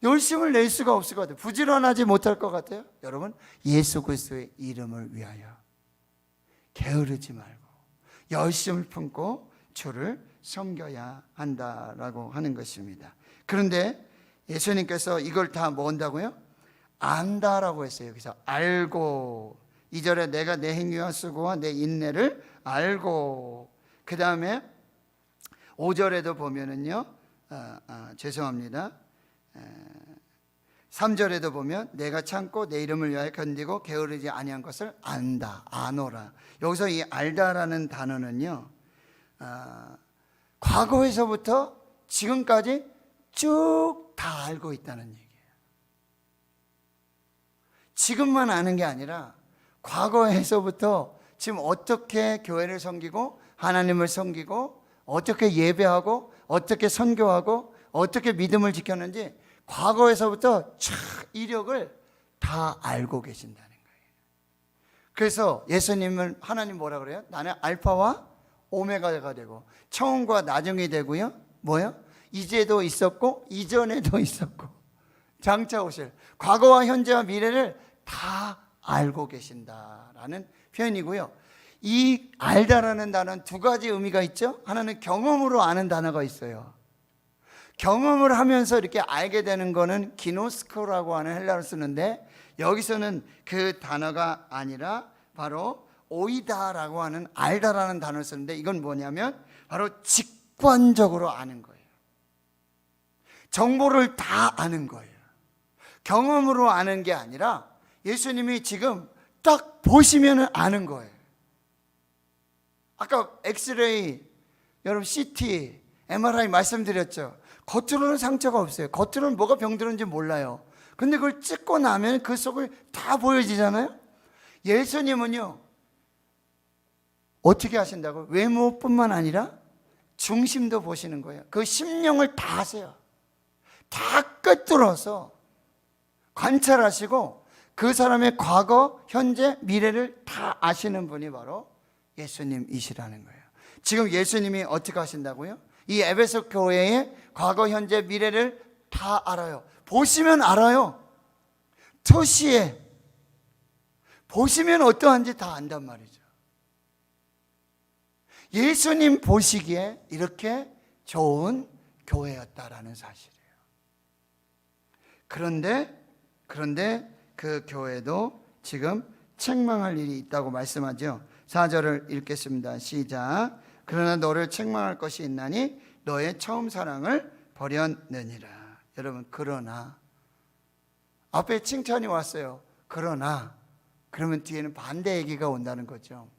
열심을 낼 수가 없을 것 같아요. 부지런하지 못할 것 같아요. 여러분, 예수 그리스도의 이름을 위하여 게으르지 말고 열심을 품고 주를 섬겨야 한다라고 하는 것입니다. 그런데 예수님께서 이걸 다 뭔다고요? 안다라고 했어요. 여기서 알고, 2절에 내가 내 행위와 수고와 내 인내를 알고, 그 다음에 5절에도 보면은요, 죄송합니다. 3절에도 보면 내가 참고 내 이름을 위하여 견디고 게으르지 아니한 것을 안다, 아노라. 여기서 이 알다라는 단어는요, 과거에서부터 지금까지 쭉 다 알고 있다는 얘기예요. 지금만 아는 게 아니라 과거에서부터 지금 어떻게 교회를 섬기고 하나님을 섬기고 어떻게 예배하고 어떻게 선교하고 어떻게 믿음을 지켰는지 과거에서부터 쫙 이력을 다 알고 계신다는 거예요. 그래서 예수님은, 하나님 뭐라 그래요? 나는 알파와 오메가가 되고 처음과 나중이 되고요, 뭐요? 이제도 있었고 이전에도 있었고 장차 오실, 과거와 현재와 미래를 다 알고 계신다라는 표현이고요. 이 알다라는 단어는 두 가지 의미가 있죠. 하나는 경험으로 아는 단어가 있어요. 경험을 하면서 이렇게 알게 되는 거는 기노스코라고 하는 헬라어를 쓰는데, 여기서는 그 단어가 아니라 바로 오이다라고 하는 알다라는 단어를 쓰는데, 이건 뭐냐면 바로 직관적으로 아는 거예요. 정보를 다 아는 거예요. 경험으로 아는 게 아니라 예수님이 지금 딱 보시면 아는 거예요. 아까 엑스레이, 여러분 CT, MRI 말씀드렸죠. 겉으로는 상처가 없어요. 겉으로는 뭐가 병들었는지 몰라요. 근데 그걸 찍고 나면 그 속을 다 보여지잖아요. 예수님은요, 어떻게 하신다고? 외모뿐만 아니라 중심도 보시는 거예요. 그 심령을 다 아세요. 다 꿰뚫어서 관찰하시고 그 사람의 과거, 현재, 미래를 다 아시는 분이 바로 예수님이시라는 거예요. 지금 예수님이 어떻게 하신다고요? 이 에베소 교회의 과거, 현재, 미래를 다 알아요. 보시면 알아요. 토시에 보시면 어떠한지 다 안단 말이죠. 예수님 보시기에 이렇게 좋은 교회였다라는 사실이에요. 그런데 그 교회도 지금 책망할 일이 있다고 말씀하죠. 4절을 읽겠습니다. 시작. 그러나 너를 책망할 것이 있나니 너의 처음 사랑을 버렸느니라. 여러분, 그러나 앞에 칭찬이 왔어요. 그러나, 그러면 뒤에는 반대 얘기가 온다는 거죠.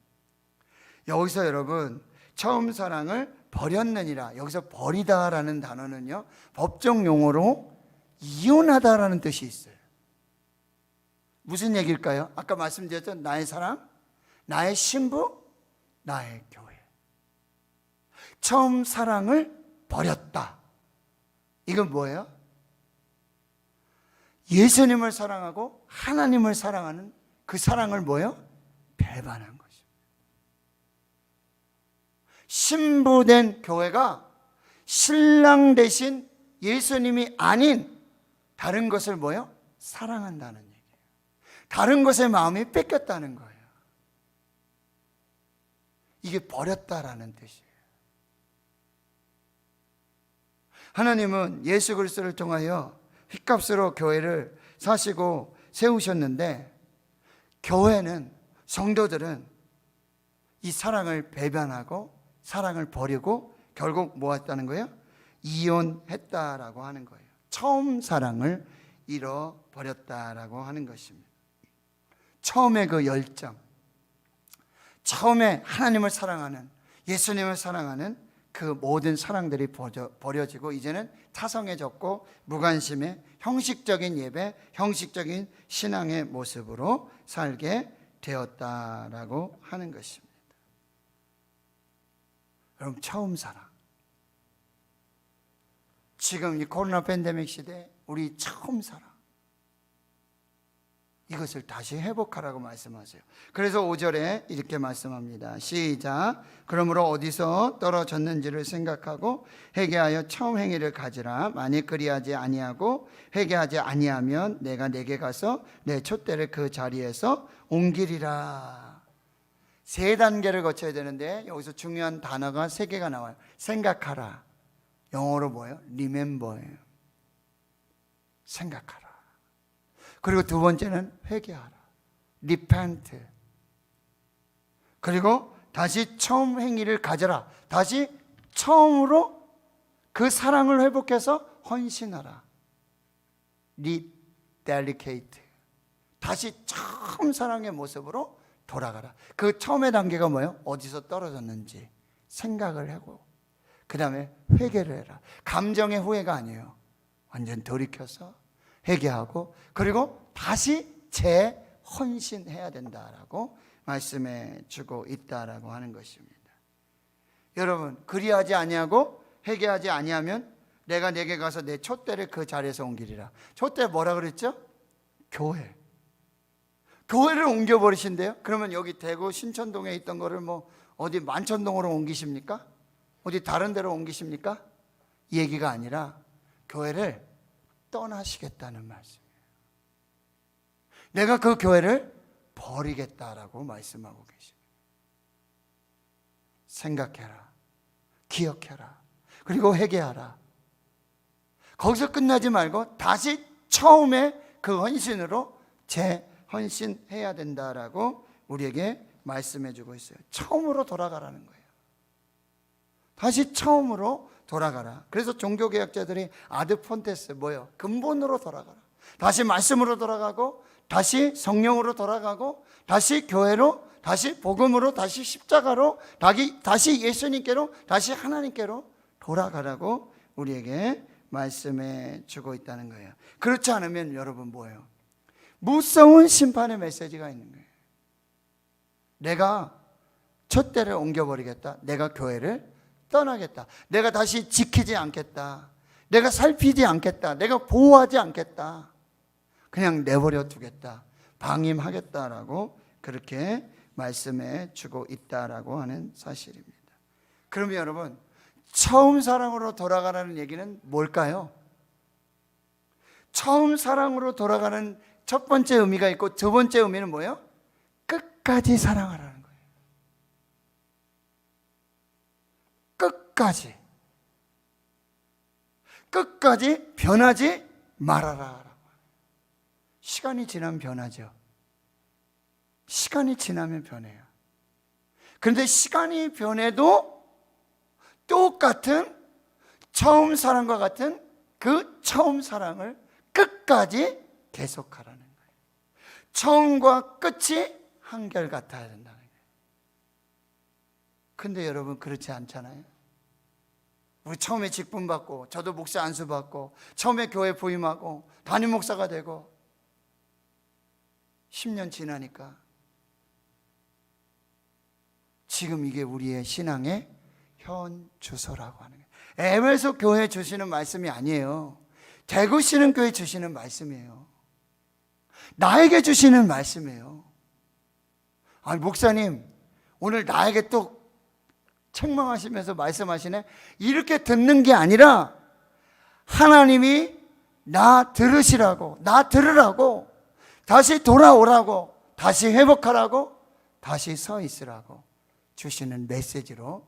여기서 여러분, 처음 사랑을 버렸느니라, 여기서 버리다라는 단어는요, 법정 용어로 이혼하다라는 뜻이 있어요. 무슨 얘기일까요? 아까 말씀드렸던 나의 사랑, 나의 신부, 나의 교회. 처음 사랑을 버렸다. 이건 뭐예요? 예수님을 사랑하고 하나님을 사랑하는 그 사랑을 뭐예요? 배반한 것입니다. 신부된 교회가 신랑 대신 예수님이 아닌 다른 것을 뭐예요? 사랑한다는 얘기예요. 다른 것에 마음이 뺏겼다는 거예요. 이게 버렸다라는 뜻이에요. 하나님은 예수 그리스도를 통하여 핏값으로 교회를 사시고 세우셨는데, 교회는, 성도들은 이 사랑을 배반하고 사랑을 버리고 결국 뭐 했다는 거예요? 이혼했다라고 하는 거예요. 처음 사랑을 잃어버렸다라고 하는 것입니다. 처음에 그 열정, 처음에 하나님을 사랑하는, 예수님을 사랑하는 그 모든 사랑들이 버려지고 이제는 타성해졌고 무관심해 형식적인 예배, 형식적인 신앙의 모습으로 살게 되었다라고 하는 것입니다. 여러분, 처음 사랑. 지금 이 코로나 팬데믹 시대 우리 처음 사랑. 이것을 다시 회복하라고 말씀하세요. 그래서 5절에 이렇게 말씀합니다. 시작. 그러므로 어디서 떨어졌는지를 생각하고 회개하여 처음 행위를 가지라. 만일 그리하지 아니하고 회개하지 아니하면 내가 내게 가서 내 촛대를 그 자리에서 옮기리라. 세 단계를 거쳐야 되는데 여기서 중요한 단어가 세 개가 나와요. 생각하라. 영어로 뭐예요? remember예요. 생각하라. 그리고 두 번째는 회개하라. repent. 그리고 다시 처음 행위를 가져라. 다시 처음으로 그 사랑을 회복해서 헌신하라. rededicate. 다시 처음 사랑의 모습으로 돌아가라. 그 처음의 단계가 뭐예요? 어디서 떨어졌는지 생각을 하고 그 다음에 회개를 해라. 감정의 후회가 아니에요. 완전 돌이켜서 회개하고 그리고 다시 재헌신해야 된다라고 말씀해 주고 있다라고 하는 것입니다. 여러분, 그리하지 아니하고 회개하지 아니하면 내가 내게 가서 내 촛대를 그 자리에서 옮기리라. 촛대 뭐라 그랬죠? 교회. 교회를 옮겨버리신대요. 그러면 여기 대구 신천동에 있던 거를 뭐 어디 만천동으로 옮기십니까? 어디 다른 데로 옮기십니까? 이 얘기가 아니라 교회를 떠나시겠다는 말씀이에요. 내가 그 교회를 버리겠다라고 말씀하고 계십니다. 생각해라. 기억해라. 그리고 회개하라. 거기서 끝나지 말고 다시 처음에 그 헌신으로 재헌신해야 된다라고 우리에게 말씀해 주고 있어요. 처음으로 돌아가라는 거예요. 다시 처음으로 돌아가라. 그래서 종교개혁자들이 아드폰테스 뭐예요? 근본으로 돌아가라. 다시 말씀으로 돌아가고 다시 성령으로 돌아가고 다시 교회로 다시 복음으로 다시 십자가로 다시 예수님께로 다시 하나님께로 돌아가라고 우리에게 말씀해 주고 있다는 거예요. 그렇지 않으면 여러분 뭐예요? 무서운 심판의 메시지가 있는 거예요. 내가 촛대를 옮겨버리겠다. 내가 교회를 떠나겠다. 내가 다시 지키지 않겠다. 내가 살피지 않겠다. 내가 보호하지 않겠다. 그냥 내버려 두겠다. 방임하겠다라고 그렇게 말씀해 주고 있다라고 하는 사실입니다. 그러면 여러분, 처음 사랑으로 돌아가라는 얘기는 뭘까요? 처음 사랑으로 돌아가는 첫 번째 의미가 있고 두 번째 의미는 뭐예요? 끝까지 사랑하라는 거예요. 끝까지 변하지 말아라. 시간이 지나면 변하죠. 시간이 지나면 변해요. 그런데 시간이 변해도 똑같은 처음 사랑과 같은 그 처음 사랑을 끝까지 계속하라는 거예요. 처음과 끝이 한결같아야 된다는 거예요. 근데 여러분 그렇지 않잖아요. 우리 처음에 직분 받고 저도 목사 안수 받고 처음에 교회 부임하고 담임 목사가 되고 10년 지나니까 지금 이게 우리의 신앙의 현 주소라고 하는 거예요. 에베소 교회 주시는 말씀이 아니에요. 대구 신흥교회 주시는 말씀이에요. 나에게 주시는 말씀이에요. 아니 목사님 오늘 나에게 또 책망하시면서 말씀하시네. 이렇게 듣는 게 아니라 하나님이 나 들으시라고, 나 들으라고, 다시 돌아오라고, 다시 회복하라고, 다시 서 있으라고 주시는 메시지로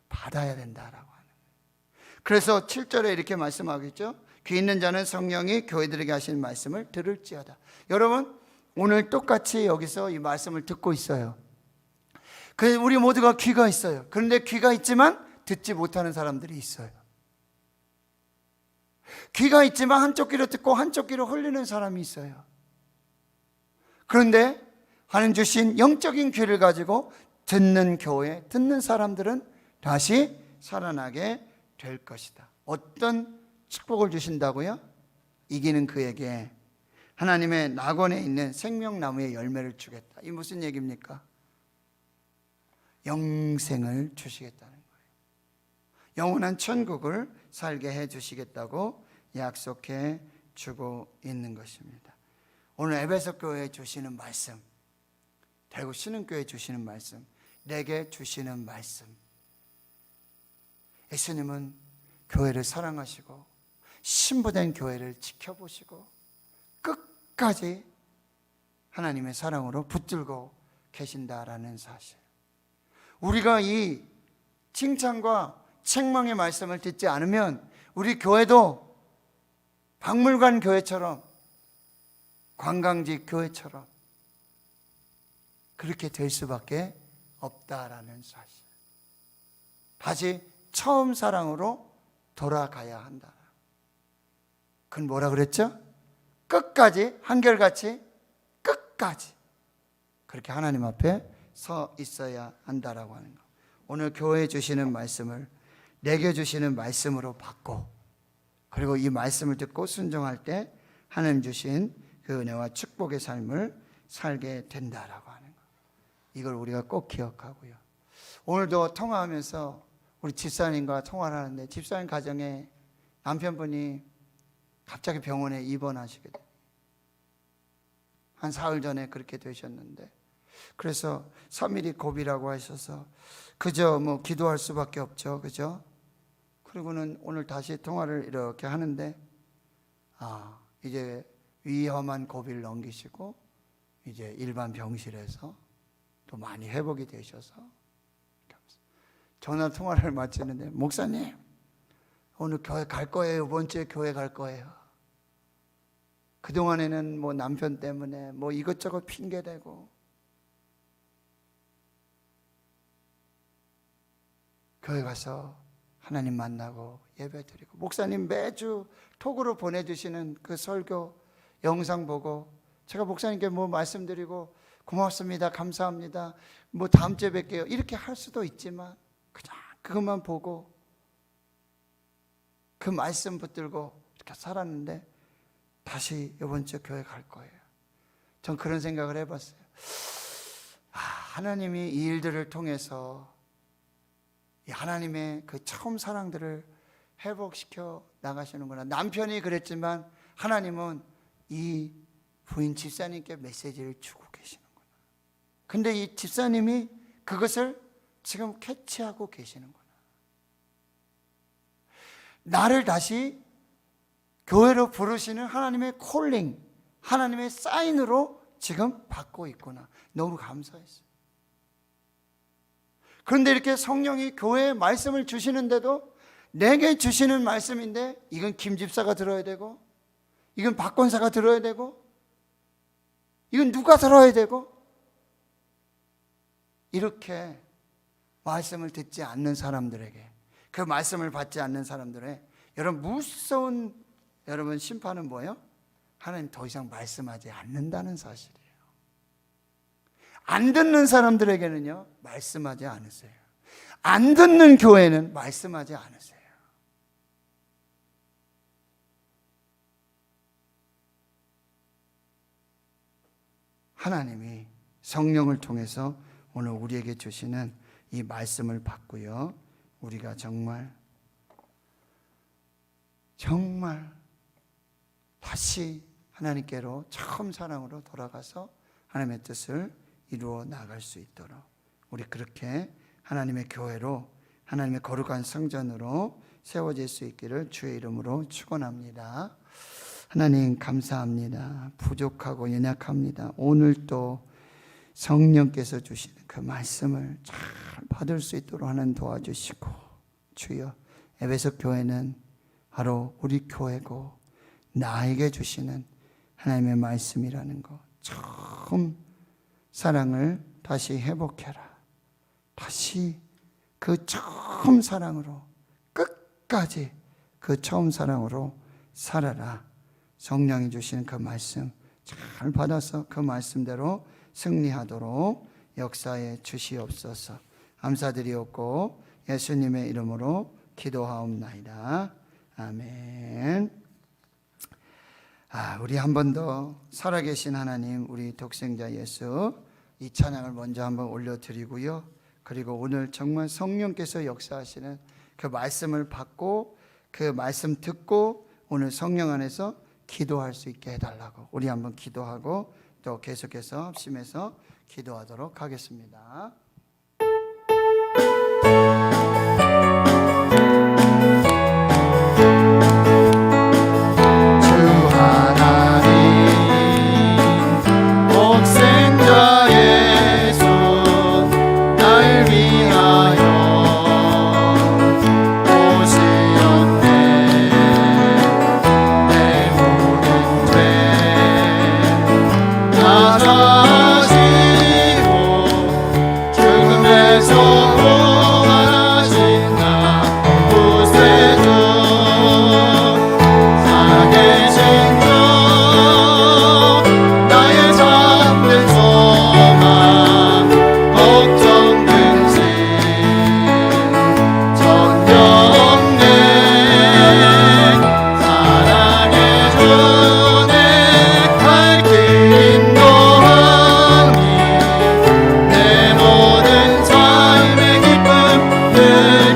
받아야 된다라고 하는 거예요. 그래서 7절에 이렇게 말씀하겠죠. 귀 있는 자는 성령이 교회들에게 하시는 말씀을 들을지어다. 여러분 오늘 똑같이 여기서 이 말씀을 듣고 있어요. 우리 모두가 귀가 있어요. 그런데 귀가 있지만 듣지 못하는 사람들이 있어요. 귀가 있지만 한쪽 귀로 듣고 한쪽 귀로 흘리는 사람이 있어요. 그런데 하나님 주신 영적인 귀를 가지고 듣는 교회, 듣는 사람들은 다시 살아나게 될 것이다. 어떤 축복을 주신다고요? 이기는 그에게 하나님의 낙원에 있는 생명나무의 열매를 주겠다. 이 무슨 얘기입니까? 영생을 주시겠다는 거예요. 영원한 천국을 살게 해 주시겠다고 약속해 주고 있는 것입니다. 오늘 에베소 교회에 주시는 말씀, 대구 신흥교회에 주시는 말씀, 내게 주시는 말씀. 예수님은 교회를 사랑하시고 신부된 교회를 지켜보시고 끝까지 하나님의 사랑으로 붙들고 계신다라는 사실. 우리가 이 칭찬과 책망의 말씀을 듣지 않으면 우리 교회도 박물관 교회처럼, 관광지 교회처럼 그렇게 될 수밖에 없다라는 사실. 다시 처음 사랑으로 돌아가야 한다. 그건 뭐라 그랬죠? 끝까지, 한결같이 끝까지 그렇게 하나님 앞에 서 있어야 한다라고 하는 거. 오늘 교회에 주시는 말씀을 내게 주시는 말씀으로 받고, 그리고 이 말씀을 듣고 순종할 때 하나님 주신 그 은혜와 축복의 삶을 살게 된다라고 하는 거. 이걸 우리가 꼭 기억하고요. 오늘도 통화하면서 우리 집사님과 통화를 하는데, 집사님 가정에 남편분이 갑자기 병원에 입원하시게 돼요. 한 사흘 전에 그렇게 되셨는데, 그래서 3일이 고비라고 하셔서 그저 뭐 기도할 수밖에 없죠. 그죠? 그리고는 오늘 다시 통화를 이렇게 하는데, 이제 위험한 고비를 넘기시고 이제 일반 병실에서 또 많이 회복이 되셔서 전화 통화를 마치는데, 목사님 오늘 교회 갈 거예요. 이번 주에 교회 갈 거예요. 그동안에는 뭐 남편 때문에 뭐 이것저것 핑계대고 교회 가서 하나님 만나고 예배드리고, 목사님 매주 톡으로 보내주시는 그 설교 영상 보고 제가 목사님께 뭐 말씀드리고 고맙습니다, 감사합니다, 뭐 다음 주에 뵐게요 이렇게 할 수도 있지만, 그냥 그것만 보고 그 말씀 붙들고 이렇게 살았는데, 다시 이번 주 교회 갈 거예요. 전 그런 생각을 해봤어요. 하나님이 이 일들을 통해서 이 하나님의 그 처음 사랑들을 회복시켜 나가시는구나. 남편이 그랬지만 하나님은 이 부인 집사님께 메시지를 주고 계시는구나. 근데 이 집사님이 그것을 지금 캐치하고 계시는구나. 나를 다시 교회로 부르시는 하나님의 콜링, 하나님의 사인으로 지금 받고 있구나. 너무 감사했어요. 그런데 이렇게 성령이 교회에 말씀을 주시는데도 내게 주시는 말씀인데, 이건 김 집사가 들어야 되고, 이건 박 권사가 들어야 되고, 이건 누가 들어야 되고, 이렇게 말씀을 듣지 않는 사람들에게, 그 말씀을 받지 않는 사람들의 여러분 무서운 여러분 심판은 뭐예요? 하나님 더 이상 말씀하지 않는다는 사실이에요. 안 듣는 사람들에게는요 말씀하지 않으세요. 안 듣는 교회는 말씀하지 않으세요. 하나님이 성령을 통해서 오늘 우리에게 주시는 이 말씀을 받고요, 우리가 정말 다시 하나님께로 처음 사랑으로 돌아가서 하나님의 뜻을 이루어 나갈 수 있도록 우리 그렇게 하나님의 교회로, 하나님의 거룩한 성전으로 세워질 수 있기를 주의 이름으로 축원합니다. 하나님 감사합니다. 부족하고 연약합니다. 오늘 또 성령께서 주시는 그 말씀을 잘 받을 수 있도록 하나님 도와주시고, 주여 에베소 교회는 바로 우리 교회고 나에게 주시는 하나님의 말씀이라는 것, 처음 사랑을 다시 회복해라. 다시 그 처음 사랑으로, 끝까지 그 처음 사랑으로 살아라. 성령이 주시는 그 말씀 잘 받아서 그 말씀대로 승리하도록 역사에 주시옵소서. 감사드리옵고 예수님의 이름으로 기도하옵나이다. 아멘. 우리 한 번 더 살아계신 하나님, 우리 독생자 예수, 이 찬양을 먼저 한번 올려드리고요. 그리고 오늘 정말 성령께서 역사하시는 그 말씀을 받고 그 말씀 듣고 오늘 성령 안에서 기도할 수 있게 해달라고. 우리 한번 기도하고 또 계속해서 합심해서 기도하도록 하겠습니다. 주 하나님 독생자 예수 날 위하여 오시었네. 내 모든 죄 다 사시고 죽음에서 부활하신 나 구세주 살아계신 주 나의 참된 소망 걱정 근심 전혀 없네. 사랑의 주내 갈 길 인도하니 내 모든 삶의 기쁨 늘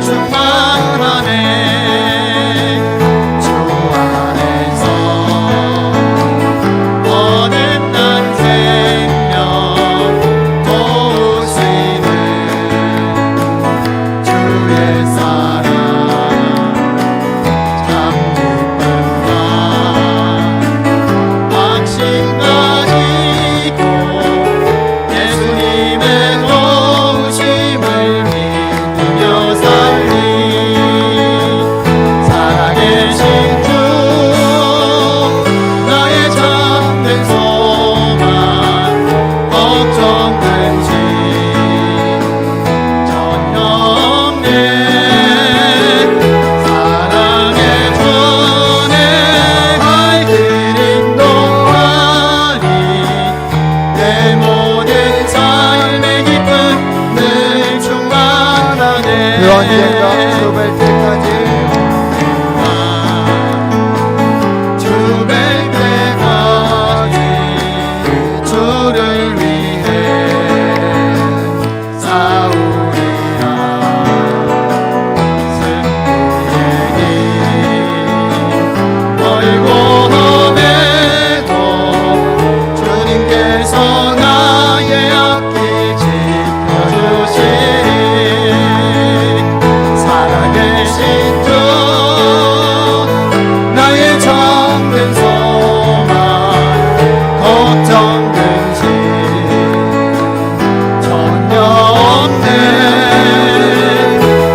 충만하네. 주 안에서 거듭난 생명 도우시는 주의 사랑 참 기쁨과 확신 가지고 예수님의 도우심을 믿으며 살리. 살아계신 주 나의 참된 소망 걱정 근심 전혀 없네. 사랑의 주내 갈 길 인도하니 내 모든 삶의 기쁨 늘 충만하네. 그 언젠가 주뵐 때까지 주뵐 때까지 주를 위해 싸우리라. 승리의 길 멀고 험해도 주님께서 나의 앞길 지켜주시리. 살아계신 주 나의 참된 소망 걱정 근심 전혀 없네.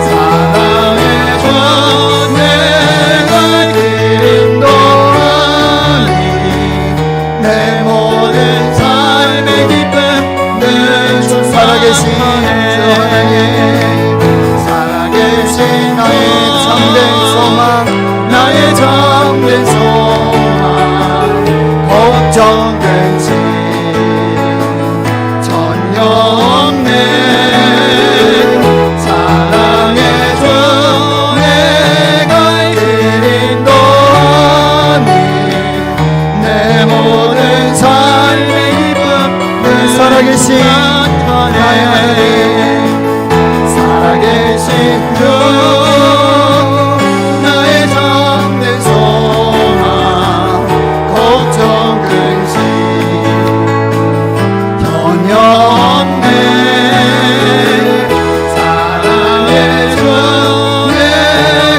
사랑의 주 내 갈 길 인도하니 내 모든 삶의 기쁨 늘 살아계신 주 하나님, 살아계신 나의 참된 소망 나의 참된 소망 걱정 근심 전혀 없네. 사랑의 주 내 갈 길 인도하니 내 모든 삶의 기쁨 늘 살아계신 나의 살아계신 주 나의 참된 소망 걱정 근심 전혀 없네. 사랑의 주 내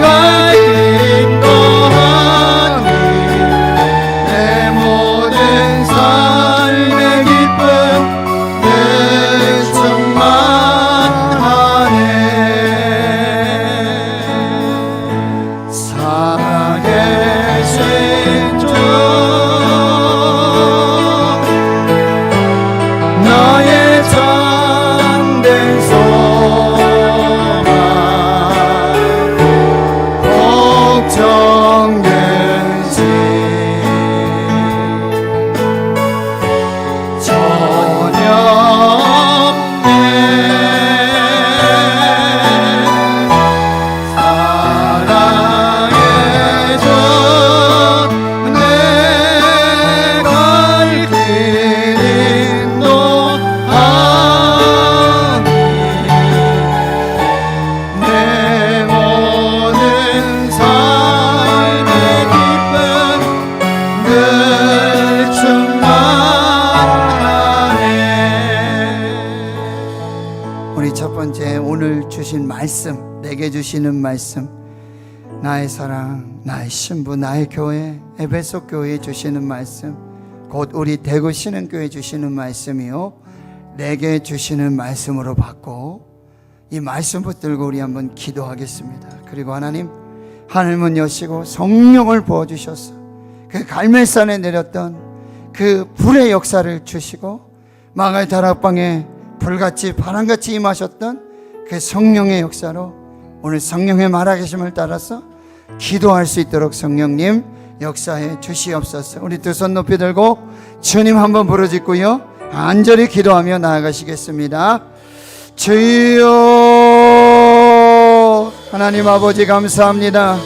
갈 길 인도하니 내 모든 삶의 기쁨 늘 충만 첫 번째, 오늘 주신 말씀, 내게 주시는 말씀, 나의 사랑, 나의 신부, 나의 교회, 에베소 교회에 주시는 말씀, 곧 우리 대구 신흥교회 주시는 말씀이요, 내게 주시는 말씀으로 받고 이 말씀 붙들고 우리 한번 기도하겠습니다. 그리고 하나님, 하늘문 여시고 성령을 부어주셔서 그 갈멜산에 내렸던 그 불의 역사를 주시고 마갈 다락방에 불같이 바람같이 임하셨던 그 성령의 역사로 오늘 성령의 말하계심을 따라서 기도할 수 있도록 성령님 역사해 주시옵소서. 우리 두 손 높이 들고 주님 한번 부르짖고요, 간절히 기도하며 나아가시겠습니다. 주여, 하나님 아버지 감사합니다.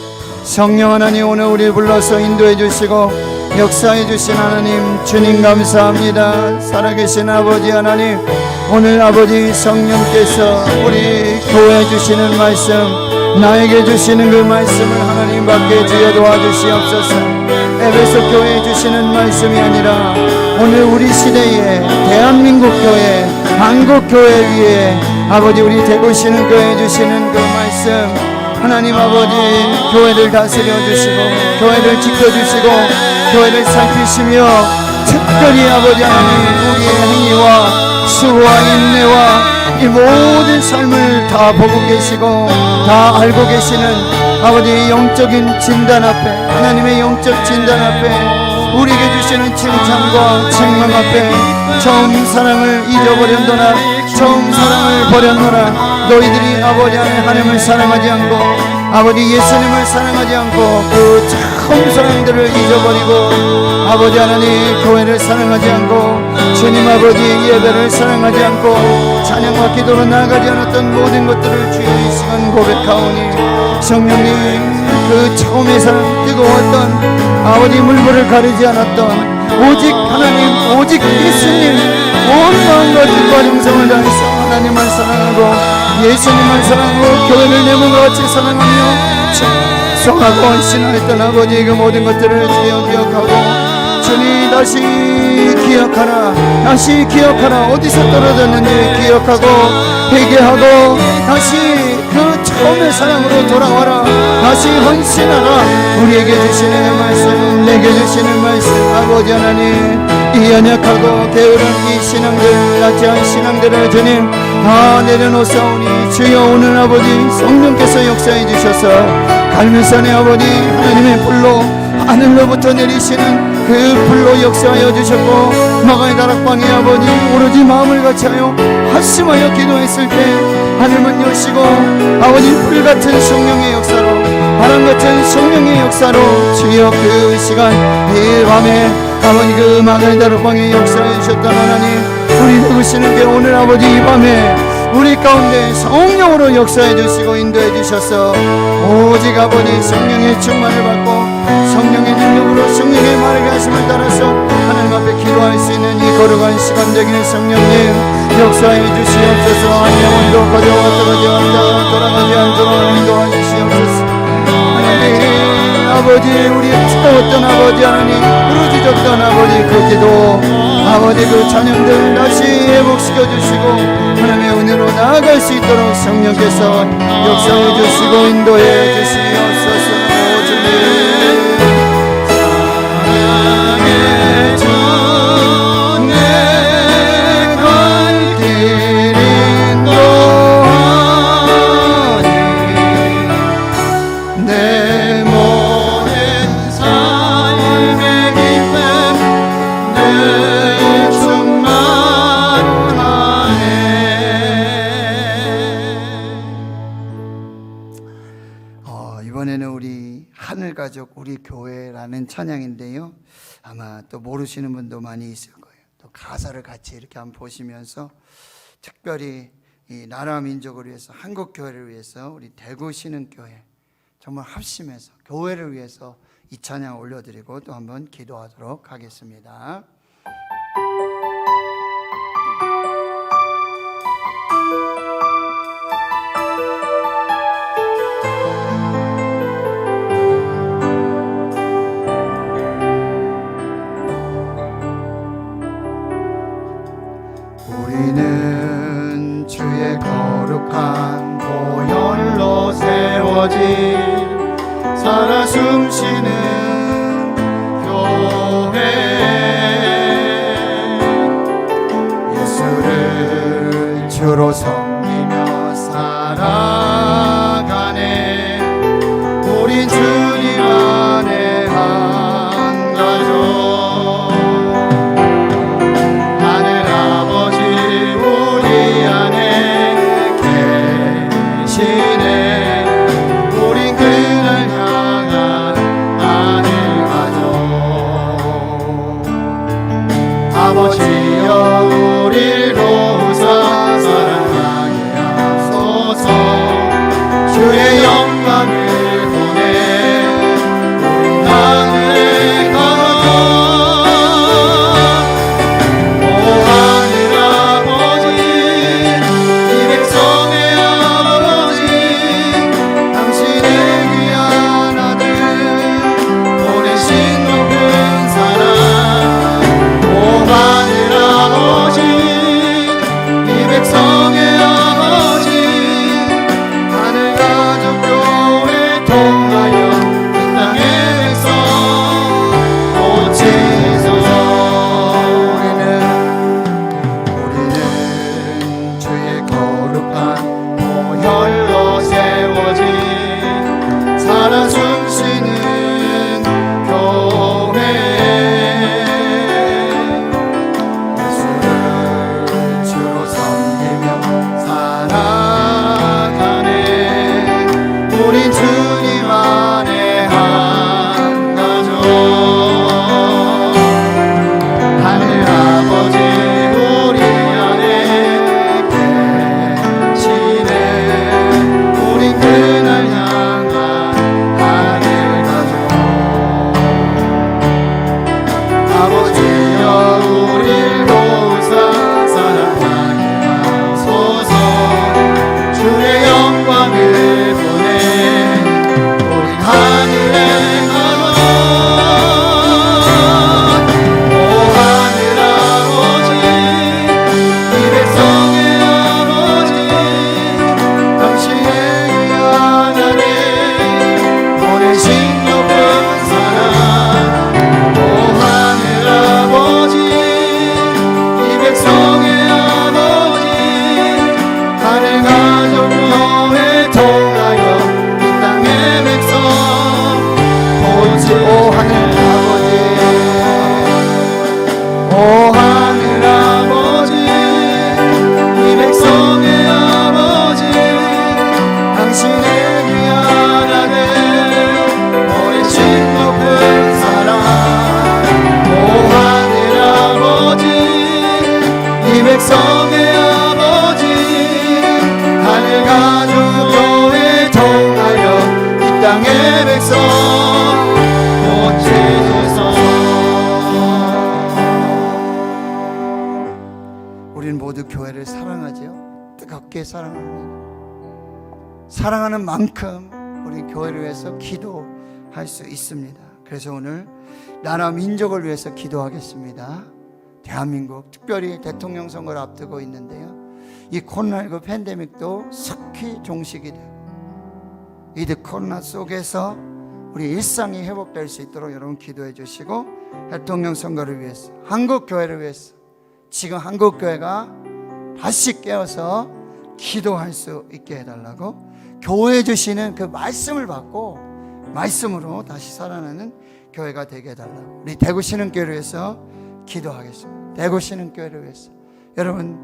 성령 하나님, 오늘 우리 불러서 인도해 주시고 역사해 주신 하나님 주님 감사합니다. 살아계신 아버지 하나님, 오늘 아버지 성령께서 우리 교회에 주시는 말씀, 나에게 주시는 그 말씀을 하나님 받게 주여 도와주시옵소서. 에베소 교회에 주시는 말씀이 아니라 오늘 우리 시대에 대한민국 교회, 한국 교회 위에 아버지 우리 대구 신흥교회에 주시는 그 말씀, 하나님 아버지 교회를 다스려 주시고 교회를 지켜주시고 교회를 살피시며 특별히 아버지 하나님 우리의 행위와 수고와 인내와 이 모든 삶을 다 보고 계시고 다 알고 계시는 아버지의 영적인 진단 앞에, 하나님의 영적 진단 앞에, 우리에게 주시는 칭찬과 책망 앞에 처음 사랑을 잊어버렸노라, 처음 사랑을 버렸노라. 너희들이 아버지 하나님을 사랑하지 않고 아버지 예수님을 사랑하지 않고 그 처음 사랑들을 잊어버리고 아버지 하나님 교회를 사랑하지 않고 주님 아버지 예배를 사랑하지 않고 찬양과 기도로 나아가지 않았던 모든 것들을 주여 이 시간 고백하오니, 성령님 그 처음의 사랑, 뜨거웠던 아버지 물불을 가리지 않았던 오직 하나님, 오직 예수님, 온 마음과 뜻과 정성을 다해서 하나님을 사랑하고 예수님을 사랑하고 교회를 내 몸과 같이 사랑하며 성하고 신하였던 아버지의 그 모든 것들을 주여 기억하고, 주님 다시 기억하라, 다시 기억하라. 어디서 떨어졌는지 기억하고 회개하고 다시 그 처음의 사랑으로 돌아와라. 다시 헌신하라. 우리에게 주시는 그 말씀, 내게 주시는 말씀, 아버지 하나님 이 연약하고 게으른 이 신앙들, 나치한 신앙들을 주님 다 내려놓사오니 주여, 오늘 아버지 성령께서 역사해 주셔서 갈멜산의 아버지 하나님의 불로 하늘로부터 내리시는 그 불로 역사하여 주셨고, 마가의 다락방에 아버지 오로지 마음을 같이하여 합심하여 기도했을 때 하늘문 여시고 아버지 불같은 성령의 역사로, 바람같은 성령의 역사로 주여 그 시간 이 밤에 아버지 그 마가의 다락방에 역사해 주셨던 하나님, 우리 누구시는 게 오늘 아버지 이 밤에 우리 가운데 성령으로 역사해 주시고 인도해 주셔서 오직 아버지 성령의 충만을 받고 성령의 능력으로 성령의 말을 하심을 따라서 하나님 앞에 기도할 수 있는 이 거룩한 시간 되기를 성령님 역사해 주시옵소서. 한 영혼도 가져왔다 가져왔다 돌아가지 않도록 인도해 주시옵소서. 하나님 아버지, 우리 채웠던 아버지 하나님, 부르짖었던 아버지 그 기도, 아버지 그 찬양들 다시 회복시켜 주시고 하나님의 은혜로 나아갈 수 있도록 성령께서 역사해 주시고 인도해 주시옵소서. 주님 사랑의 주 내 갈 길 인도하니 내 모든 삶의 기쁨 내 충만하네. 이번에는 우리 하늘가족 우리 교회라는 찬양인데요, 아마 또 모르시는 분도 많이 있을 거예요. 또 가사를 같이 이렇게 한번 보시면서 특별히 이 나라 민족을 위해서, 한국 교회를 위해서, 우리 대구 신흥교회 정말 합심해서 교회를 위해서 이 찬양 올려드리고 또 한번 기도하도록 하겠습니다. 우리는 주의 거룩한 보혈로 세워진 살아 숨쉬는 교회 예수를 주로 섬기며 살아가네 우린 주님 안에 한 가족 하늘 아버지 우리 안에 계시네 우린 그날 향한 아들 가족 아버지여 우릴 도우사 사랑하게 하소서 주의 영광을 우리는 모두 교회를 사랑하죠. 뜨겁게 사랑합니다. 사랑하는 만큼 우리 교회를 위해서 기도할 수 있습니다. 그래서 오늘 나라 민족을 위해서 기도하겠습니다. 대한민국 특별히 대통령 선거를 앞두고 있는데요, 이 코로나19 팬데믹도 속히 종식이 되고 이 코로나 속에서 우리 일상이 회복될 수 있도록 여러분 기도해 주시고, 대통령 선거를 위해서, 한국 교회를 위해서 지금 한국 교회가 다시 깨어서 기도할 수 있게 해달라고, 교회 주시는 그 말씀을 받고 말씀으로 다시 살아나는 교회가 되게 해달라고 우리 대구 신흥교회를 위해서 기도하겠습니다. 대구 신흥교회를 위해서 여러분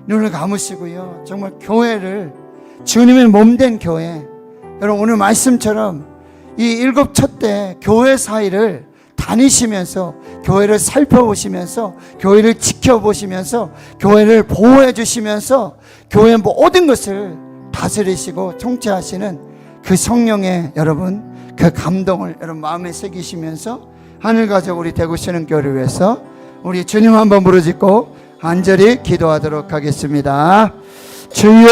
눈을 감으시고요, 정말 교회를 주님의 몸된 교회, 여러분 오늘 말씀처럼 이 일곱 촛대 교회 사이를 다니시면서 교회를 살펴보시면서 교회를 지켜보시면서 교회를 보호해 주시면서 교회의 모든 것을 다스리시고 통치하시는 그 성령의 여러분 그 감동을 여러분 마음에 새기시면서 하늘가족 우리 대구 신흥교회를 위해서 우리 주님 한번 부르짖고 간절히 기도하도록 하겠습니다. 주여